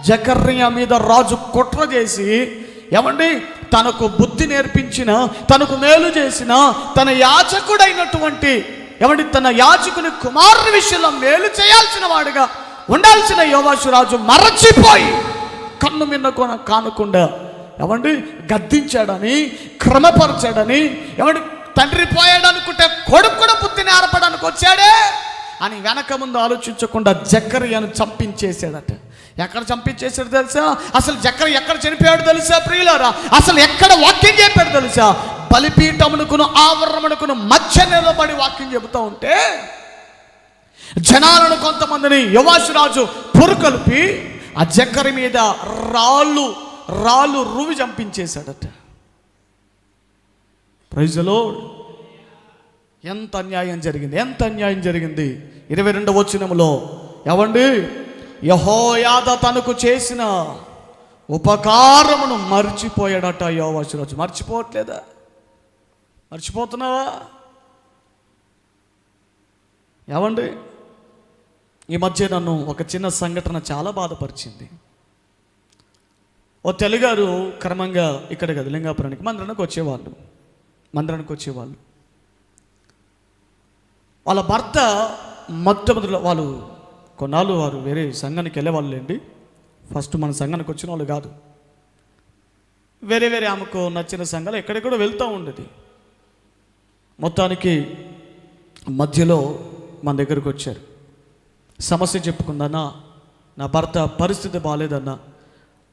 జకర్యా మీద రాజు కుట్ర చేసి, ఏమండి, తనకు బుద్ధి నేర్పించిన, తనకు మేలు చేసిన తన యాజకుడైనటువంటి తన యాజకుని కుమారుని విషయంలో మేలు చేయాల్సిన వాడుగా ఉండాల్సిన యోవాషు రాజు మరచిపోయి కన్ను మిన్న కానకుండా గద్దించాడని, క్రమపరచాడని, తండ్రి పోయాడు అనుకుంటే కొడుకు కూడా బుద్ధి నేర్పడానికి వచ్చాడే అని వెనక ముందు ఆలోచించకుండా జకర్యాను చంపించేశాడట. ఎక్కడ చంపించేసాడు తెలుసా? అసలు ఎక్కడ చనిపోయాడు తెలుసా ప్రియులారా? అసలు ఎక్కడ వాక్యం చెప్పాడు తెలుసా? బలిపీఠమునకును ఆవరణమునకును మధ్య నిలబడి వాక్యం చెబుతూ ఉంటే జనాలను కొంతమందిని యోవాషు రాజు పురుకొల్పి ఆ జక్కరి మీద రాళ్ళు రువి చంపించేశాడట. Praise the lord. ఎంత అన్యాయం జరిగింది. 22వ వచనములో ఏమండి, యెహోయాదా తనకు చేసిన ఉపకారమును మర్చిపోయాడట యోవాషు రాజు. మర్చిపోవట్లేదా? మర్చిపోతున్నావా? ఏమండి, ఈ మధ్య నన్ను ఒక చిన్న సంఘటన చాలా బాధపరిచింది. ఓ తెలుగారు క్రమంగా ఇక్కడ కదా లింగాపురానికి మందిరానికి వచ్చేవాళ్ళు. వాళ్ళ భర్త మొట్టమొదటిలో వాళ్ళు కొన్నాళ్ళు వారు వేరే సంఘానికి వెళ్ళేవాళ్ళు అండి. ఫస్ట్ మన సంఘానికి వచ్చిన వాళ్ళు కాదు, వేరే ఆమెకు నచ్చిన సంఘాలు ఎక్కడెక్కడో వెళ్తూ ఉండేది. మొత్తానికి మధ్యలో మన దగ్గరకు వచ్చారు. సమస్య చెప్పుకుందన్నా, నా భర్త పరిస్థితి బాగాలేదన్నా,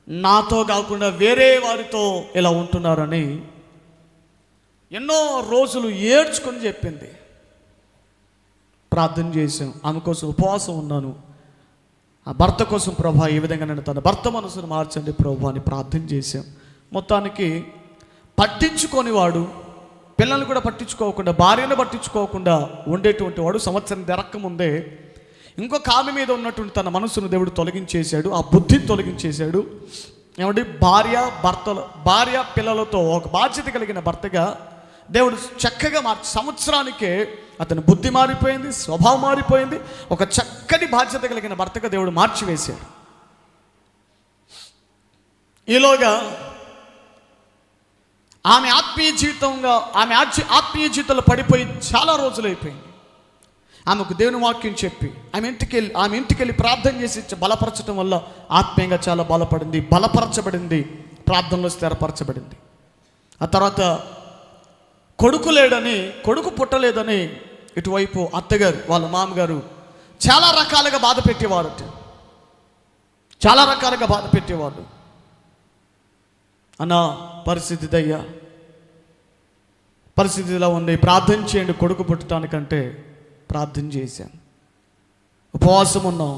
నాతో కాకుండా వేరే వారితో ఇలా ఉంటున్నారని ఎన్నో రోజులు ఏడ్చుకొని చెప్పింది. ప్రార్థన చేశాం, ఆమె కోసం ఉపవాసం ఉన్నాను. ఆ భర్త కోసం ప్రభా ఈ విధంగా నేను తన భర్త మనసును మార్చండి ప్రభా అని ప్రార్థన చేశాం. మొత్తానికి పట్టించుకొని వాడు, పిల్లల్ని కూడా పట్టించుకోకుండా, భార్యను పట్టించుకోకుండా ఉండేటువంటి వాడు సంవత్సరం జరగకముందే ఇంకొక ఆమె మీద ఉన్నటువంటి తన మనసును దేవుడు తొలగించేశాడు, ఆ బుద్ధిని తొలగించేశాడు. ఏమంటే భార్య పిల్లలతో ఒక బాధ్యత కలిగిన భర్తగా దేవుడు చక్కగా మార్చి సంవత్సరానికే అతని బుద్ధి మారిపోయింది, స్వభావం మారిపోయింది. ఒక చక్కని బాధ్యత కలిగిన భర్తగా దేవుడు మార్చివేశాడు. ఈలోగా ఆమె ఆత్మీయ జీవితంలో పడిపోయి చాలా రోజులు అయిపోయింది. ఆమెకు దేవుని వాక్యం చెప్పి ఆమె ఇంటికి వెళ్ళి ప్రార్థన చేసి బలపరచడం వల్ల ఆత్మీయంగా చాలా బలపరచబడింది, ప్రార్థనలో స్థిరపరచబడింది. ఆ తర్వాత కొడుకు పుట్టలేదని ఇటువైపు అత్తగారు వాళ్ళ మామగారు చాలా రకాలుగా బాధ పెట్టేవారు. అన్న పరిస్థితిలో ఉంది, ప్రార్థన చేయండి కొడుకు పుట్టడానికంటే ప్రార్థన చేశాను, ఉపవాసం ఉన్నాం,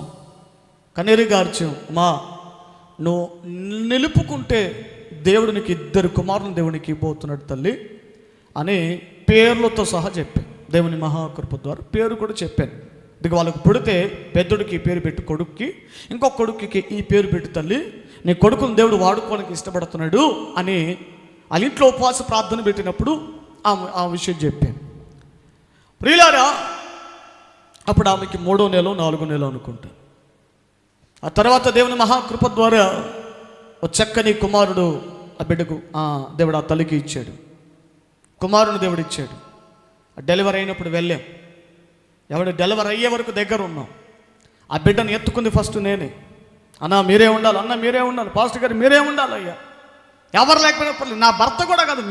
కన్నీరు గార్చాం. నువ్వు నిలుపుకుంటే దేవుడు నీకు 2 కుమారులను దేవునికి ఇవ్వబోతున్నాడు తల్లి అని పేర్లతో సహా చెప్పాను. దేవుని మహాకృప ద్వారా పేరు కూడా చెప్పాను. ఇక వాళ్ళకు పుడితే పెద్దోడికి ఈ పేరు పెట్టి కొడుక్కి, ఇంకొక కొడుక్కి ఈ పేరు పెట్టి తల్లి నీ కొడుకుని దేవుడు వాడుకోవడానికి ఇష్టపడుతున్నాడు అని వాళ్ళ ఇంట్లో ఉపవాస ప్రార్థన పెట్టినప్పుడు ఆ విషయం చెప్పాను. ప్రియులారా, అప్పుడు ఆమెకి 3వ నెల 4వ నెల అనుకుంటా. ఆ తర్వాత దేవుని మహాకృప ద్వారా ఒక చక్కని కుమారుడు ఆ బిడ్డకు దేవుడు ఆ తల్లికి ఇచ్చాడు, కుమారుని దేవుడు ఇచ్చాడు. డెలివరీ అయినప్పుడు వెళ్ళాం, డెలివరీ అయ్యే వరకు దగ్గర ఉన్నాం. ఆ బిడ్డను ఎత్తుకుంది ఫస్ట్ నేనే. మీరే ఉండాలి పాస్టర్ గారు, మీరే ఉండాలి అయ్యా, ఎవరు లేకపోయినప్పుడు నా భర్త కూడా కాదు,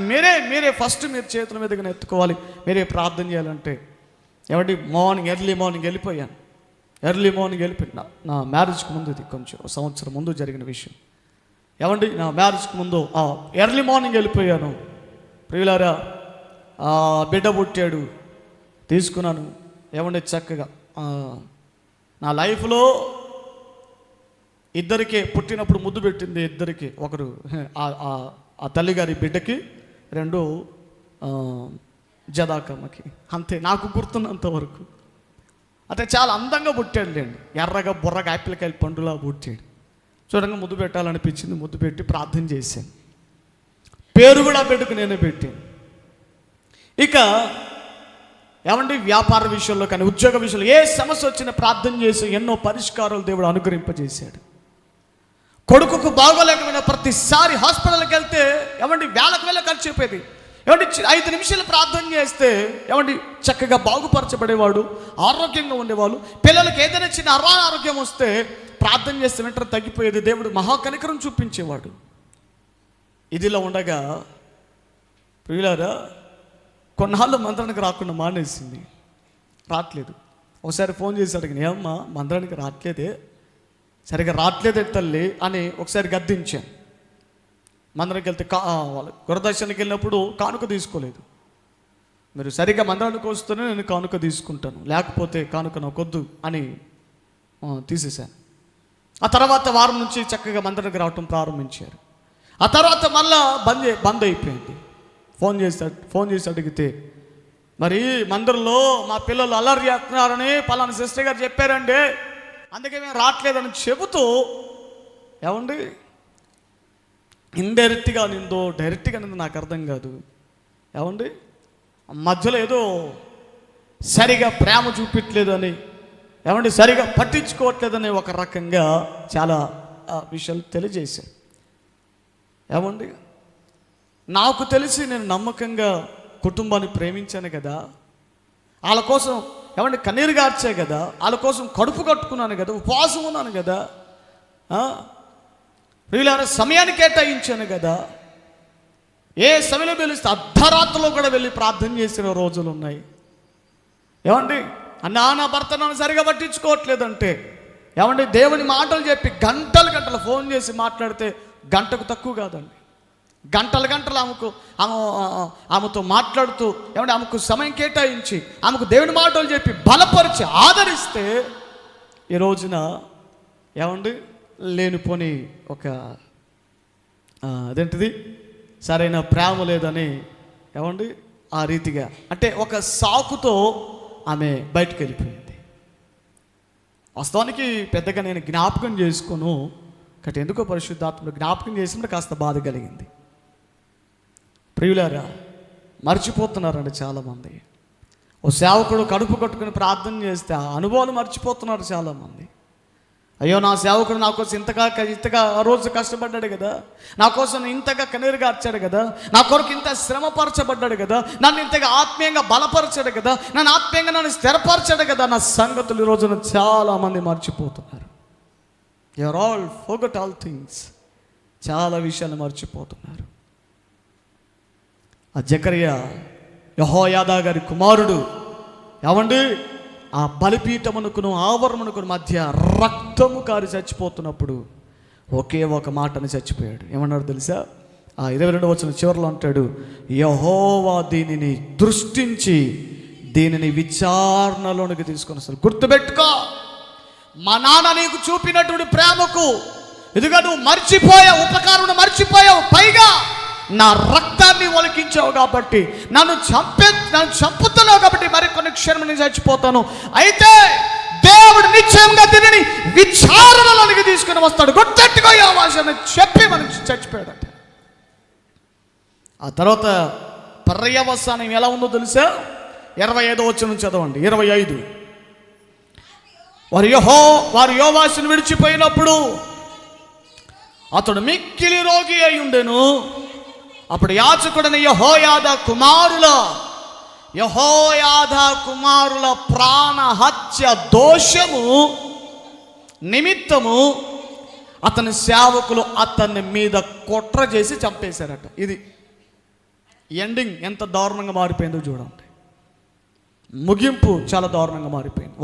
మీరే ఫస్ట్ మీరు చేతుల మీదగా ఎత్తుకోవాలి, మీరే ప్రార్థన చేయాలంటే ఎర్లీ మార్నింగ్ వెళ్ళిపోయాను. నా మ్యారేజ్కి ముందు, ఇది కొంచెం సంవత్సరం ముందు జరిగిన విషయం. నా మ్యారేజ్కి ముందు ఎర్లీ మార్నింగ్ వెళ్ళిపోయాను. ప్రియులారా, బిడ్డ పుట్టాడు, తీసుకున్నాను. చక్కగా నా లైఫ్లో ఇద్దరికే పుట్టినప్పుడు ముద్దు పెట్టింది, ఇద్దరికి. ఒకరు ఆ తల్లిగారి బిడ్డకి, 2 జదాకమ్మకి. అంతే నాకు గుర్తున్నంత వరకు. అయితే చాలా అందంగా పుట్టాడు లేండి, ఎర్రగా బుర్రగా యాపిల్కాయల పండులా పుట్టాడు. చూడంగా ముద్దు పెట్టాలనిపించింది, ముద్దు పెట్టి ప్రార్థన చేశాను. పేరు కూడా బిడ్డకు నేనే పెట్టాను. ఇక వ్యాపార విషయంలో కానీ ఉద్యోగ విషయంలో ఏ సమస్య వచ్చినా ప్రార్థన చేసి ఎన్నో పరిష్కారాలు దేవుడు అనుగ్రహింపజేశాడు. కొడుకుకు బాగోలేకపోయినా ప్రతిసారి హాస్పిటల్కి వెళ్తే వేల ఖర్చు అయిపోయేది. 5 నిమిషాలు ప్రార్థన చేస్తే చక్కగా బాగుపరచబడేవాడు, ఆరోగ్యంగా ఉండేవాళ్ళు. పిల్లలకి ఏదైనా చిన్న అనారోగ్యం వస్తే ప్రార్థన చేస్తే వెంటనే తగ్గిపోయేది. దేవుడు మహాకనికరం చూపించేవాడు. ఇదిలో ఉండగా ప్రియులారా, కొన్నాళ్ళు మందిరానికి రాకుండా మానేసింది, రావట్లేదు. ఒకసారి ఫోన్ చేసి అడిగిన, ఏమ్మా మందిరానికి రావట్లేదే, సరిగా రావట్లేదే తల్లి అని ఒకసారి గద్దించాను. మందిరానికి వెళ్తే వాళ్ళు గురదర్శనకి వెళ్ళినప్పుడు కానుక తీసుకోలేదు. మీరు సరిగ్గా మందిరానికి వస్తేనే నేను కానుక తీసుకుంటాను, లేకపోతే కానుక నాకొద్దు అని తీసేశాను. ఆ తర్వాత వారం నుంచి చక్కగా మందిరానికి రావటం ప్రారంభించారు. ఆ తర్వాత మళ్ళా బంద్ అయిపోయింది. ఫోన్ చేసి అడిగితే, మరి మందిరంలో మా పిల్లలు అల్లరి చేస్తున్నారని పలానా సిస్టర్ గారు చెప్పారండి, అందుకే మేము రావట్లేదని చెబుతూ, ఏమండి ఇండైరెక్ట్గా నిందో డైరెక్ట్గా నిందో నాకు అర్థం కాదు. ఏమండి మధ్యలో ఏదో సరిగా ప్రేమ చూపించలేదని, ఏమంటే సరిగా పట్టించుకోవట్లేదని ఒక రకంగా చాలా విషయాలు తెలియజేశారు. ఏమండి నాకు తెలిసి నేను నమ్మకంగా కుటుంబాన్ని ప్రేమించాను కదా, వాళ్ళ కోసం ఏమంటే కన్నీరు గార్చే కదా, వాళ్ళ కోసం కడుపు కట్టుకున్నాను కదా, ఉపవాసం ఉన్నాను కదా, వీళ్ళ సమయాన్ని కేటాయించాను కదా. ఏ సమయంలో పిలిస్తే అర్ధరాత్రిలో కూడా వెళ్ళి ప్రార్థన చేసిన రోజులు ఉన్నాయి. ఏమండి నా భర్త నన్ను సరిగా పట్టించుకోవట్లేదంటే, ఏమండి దేవుని మాటలు చెప్పి గంటలు ఫోన్ చేసి మాట్లాడితే గంటకు తక్కువ కాదండి, గంటలు ఆమెతో మాట్లాడుతూ, ఏమంటే ఆమెకు సమయం కేటాయించి ఆమెకు దేవుని మాటలు చెప్పి బలపరిచి ఆదరిస్తే ఈ రోజున ఏమండి లేనిపోని ఒక అదేంటిది సరైన ప్రేమ లేదని, ఏమండి ఆ రీతిగా అంటే ఒక సాకుతో ఆమె బయటకు వెళ్ళిపోయింది. వాస్తవానికి పెద్దగా నేను జ్ఞాపకం చేసుకోను, కాబట్టి ఎందుకో పరిశుద్ధాత్మను జ్ఞాపకం చేసినప్పుడు కాస్త బాధ కలిగింది. ప్రియులారా, మర్చిపోతున్నారండి చాలామంది. ఓ సేవకుడు కడుపు కట్టుకుని ప్రార్థన చేస్తే ఆ అనుభవాలు మర్చిపోతున్నారు చాలామంది. అయ్యో నా సేవకుడు నా కోసం ఇంతగా ఆ రోజు కష్టపడ్డాడు కదా, నా కోసం ఇంతగా కన్నీరు గార్చాడు కదా, నా కొరకు ఇంత శ్రమపరచబడ్డాడు కదా, నన్ను ఇంతగా ఆత్మీయంగా బలపరచాడు కదా, నన్ను ఆత్మీయంగా నన్ను స్థిరపరచాడు కదా. నా సంగతులు ఈ రోజున చాలామంది మర్చిపోతున్నారు. You are all forgot all things. చాలా విషయాలు మర్చిపోతున్నారు. ఆ జకర్యా యెహోయాదా గారి కుమారుడు, ఏమండి ఆ బలిపీఠమునకును ఆవరణమునకును మధ్య రక్తము కారి చచ్చిపోతున్నప్పుడు ఒకే ఒక మాటని చచ్చిపోయాడు. ఏమన్నాడు తెలుసా? ఆ 22వ వచనం చివరిలో అంటాడు, యెహోవా దీనిని దృష్టించి దీనిని విచారణలోనికి తీసుకొని వస్తాడు. గుర్తుపెట్టుకో, మా నాన్న నీకు చూపినటువంటి ప్రేమకు ఇదిగా నువ్వు మర్చిపోయావు, ఉపకారం మర్చిపోయావు, పైగా నా రక్తాన్ని ఒలికించావు కాబట్టి, నన్ను చంపుతున్నావు కాబట్టి మరి కొన్ని క్షణం నేను చచ్చిపోతాను. అయితే దేవుడు నిశ్చయంగా దీనిని విచారణలోనికి తీసుకుని వస్తాడు. గుర్తెట్టుకో ఈ ఆవాసాన్ని చెప్పి మనకి చచ్చిపోయాడట. ఆ తర్వాత పర్యవసానం ఎలా ఉందో తెలుసా? 25వ వచనం చదవండి. 25 వారు యోవాషును విడిచిపోయినప్పుడు అతడు మిక్కిలి రోగి అయి ఉండెను. అప్పుడు యాజకుడైన యెహోయాదా కుమారుల ప్రాణహత్య దోషము నిమిత్తము అతని సేవకులు అతని మీద కుట్ర చేసి చంపేశారట. ఇది ఎండింగ్ ఎంత దారుణంగా మారిపోయిందో చూడండి. ముగింపు చాలా దారుణంగా మారిపోయింది.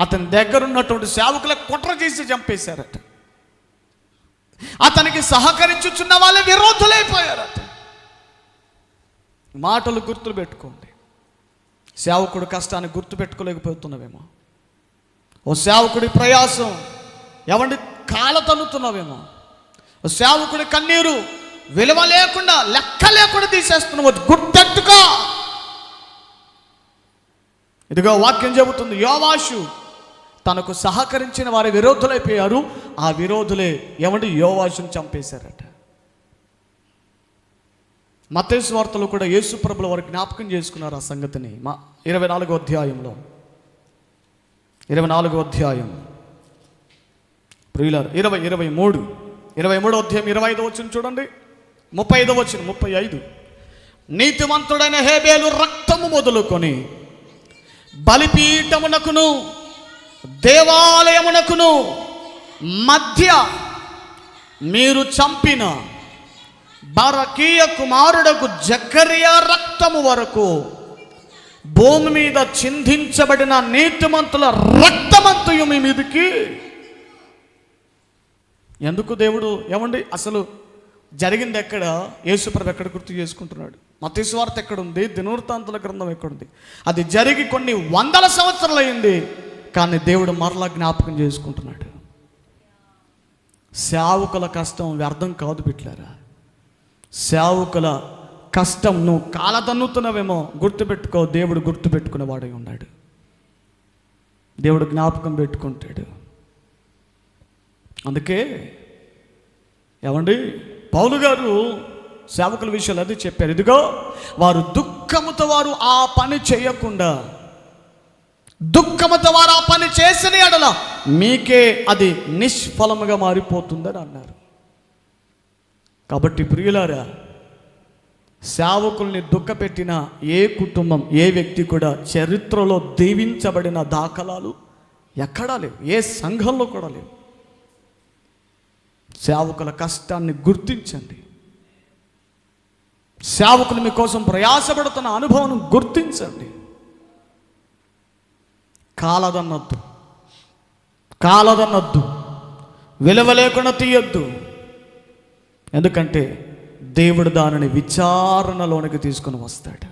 అతని దగ్గర ఉన్నటువంటి సేవకుల కుట్ర చేసి చంపేశారట. అతనికి సహకరించుచున్న వాళ్ళే విరోధులైపోయారట. మాటలు గుర్తులు పెట్టుకోండి. సేవకుడు కష్టాన్ని గుర్తు పెట్టుకోలేకపోతున్నావేమో, ఓ సేవకుడి ప్రయాసం ఎవండి కాల తన్నుతున్నావేమో, ఓ సేవకుడి కన్నీరు విలువ లేకుండా లెక్క లేకుండా తీసేస్తున్నావు. గుర్తెట్టుకో. ఇదిగో వాక్యం చెబుతుంది, యోవాషు తనకు సహకరించిన వారి విరోధులైపోయారు. ఆ విరోధులే ఏమంటే యోవాషుని చంపేశారట. మత్తయి సువార్తలో కూడా యేసు ప్రభుల వారు జ్ఞాపకం చేసుకున్నారు ఆ సంగతిని. 24వ అధ్యాయంలో 24వ అధ్యాయం ప్రియులారు 23వ అధ్యాయం 25వ వచనం చూడండి. 35వ వచనం 35 నీతిమంతుడైన హేబేలు రక్తము మొదలుకొని బలిపీఠమునకును దేవాలయమునకును మధ్య మీరు చంపిన బరకీయ కుమారుడకు జకర్యా రక్తము వరకు భూమి మీద చిందించబడిన నీతిమంతుల రక్తమంతయు మీ మీదకి ఎందుకు దేవుడు ఏమండి అసలు జరిగింది ఎక్కడ? యేసుప్రభు ఎక్కడ గుర్తు చేసుకుంటున్నాడు? మత్తయి సువార్త ఎక్కడుంది? దినవృత్తాంతాల గ్రంథం ఎక్కడుంది? అది జరిగి కొన్ని వందల సంవత్సరాలు అయింది, కానీ దేవుడు మరలా జ్ఞాపకం చేసుకుంటున్నాడు. సేవకుల కష్టం వ్యర్థం కాదు బిడ్డలారా. సేవకుల కష్టం నువ్వు కాలదన్నుతున్నవేమో, గుర్తుపెట్టుకో, దేవుడు గుర్తుపెట్టుకునేవాడై ఉన్నాడు. దేవుడు జ్ఞాపకం పెట్టుకుంటాడు. అందుకే ఏమండి పౌలు గారు సేవకుల విషయాలు అది చెప్పారు. ఇదిగో వారు దుఃఖముతో వారు ఆ పని చేయకుండా, దుఃఖముతో వారు ఆ పని చేసిన ఎడల మీకే అది నిష్ఫలముగా మారిపోతుందని అన్నారు. కాబట్టి ప్రియులారా, సేవకుల్ని దుఃఖపెట్టిన ఏ కుటుంబం, ఏ వ్యక్తి కూడా చరిత్రలో దీవించబడిన దాఖలాలు ఎక్కడా లేవు, ఏ సంఘంలో కూడా లేవు. సేవకుల కష్టాన్ని గుర్తించండి. సేవకులు మీకోసం ప్రయాసపడుతున్న అనుభవం గుర్తించండి. కాలదన్నద్దు, విలువ లేకుండా తీయొద్దు. ఎందుకంటే దేవుడు దానిని విచారణలోనికి తీసుకుని వస్తాడు.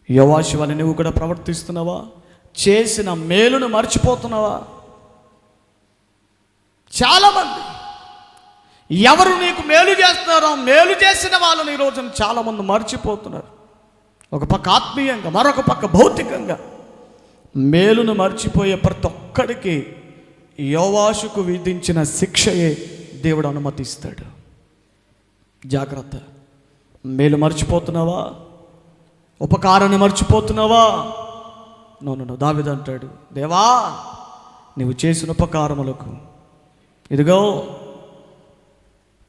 యోవాషు వలె నువ్వు కూడా ప్రవర్తిస్తున్నావా? చేసిన మేలును మర్చిపోతున్నావా? చాలామంది ఎవరు నీకు మేలు చేస్తున్నారో, మేలు చేసిన వాళ్ళని ఈరోజు చాలామంది మర్చిపోతున్నారు. ఒక పక్క ఆత్మీయంగా, మరొక పక్క భౌతికంగా మేలును మర్చిపోయే ప్రతి ఒక్కడికి యోవాషుకు విధించిన శిక్షయే దేవుడు అనుమతిస్తాడు. జాగ్రత్త. మేలు మర్చిపోతున్నావా? ఉపకారాన్ని మర్చిపోతున్నావా? నన్ను దావీదు అంటాడు, దేవా నీవు చేసిన ఉపకారములకు ఇదిగో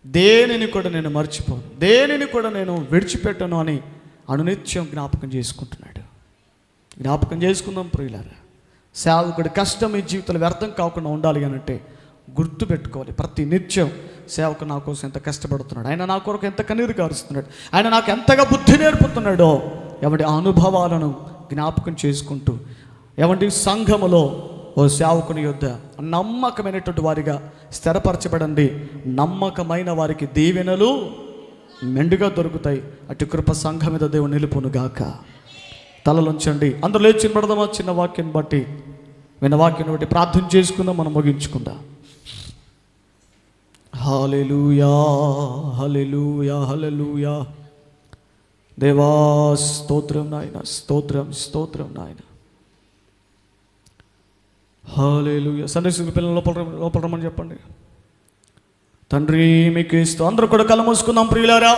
దేనిని కూడా నేను మర్చిపోను, దేనిని కూడా నేను విడిచిపెట్టను అని అనునిత్యం జ్ఞాపకం చేసుకుంటున్నాడు. జ్ఞాపకం చేసుకుందాం ప్రియులారా. సేవకుడి కష్టం ఈ జీవితంలో వ్యర్థం కాకుండా ఉండాలి అని అంటే గుర్తుపెట్టుకోవాలి. ప్రతి నిత్యం సేవకు నా కోసం ఎంత కష్టపడుతున్నాడు, ఆయన నా కొరకు ఎంత కన్నీరు కారుస్తున్నాడు, ఆయన నాకు ఎంతగా బుద్ధి నేర్పుతున్నాడో ఎవరి అనుభవాలను జ్ఞాపకం చేసుకుంటూ, ఏమంటే సంఘములో ఓ సేవకుని యొద్ద నమ్మకమైనటువంటి వారిగా స్థిరపరచబడండి. నమ్మకమైన వారికి దీవెనలు మెండుగా దొరుకుతాయి. అటు కృప సంఘం మీద దేవుడు నిలుపునుగాక. తలలుంచండి. అందరూ లేచి పడదామా? చిన్న వాక్యం బట్టి, విన్న వాక్యం బట్టి ప్రార్థన చేసుకుందాం, మనం ముగించుకుందాం. హల్లెలూయా, హల్లెలూయా, హల్లెలూయా. దేవా స్తోత్రం నాయన, స్తోత్రం, స్తోత్రం నాయన. హల్లెలూయా. సండే స్కూల్ పిల్లలు లోపల రమ్మని చెప్పండి. తండ్రి మీకు ఇస్తూ అందరూ కూడా కళ్ళు మూసుకుందాం ప్రియులారా.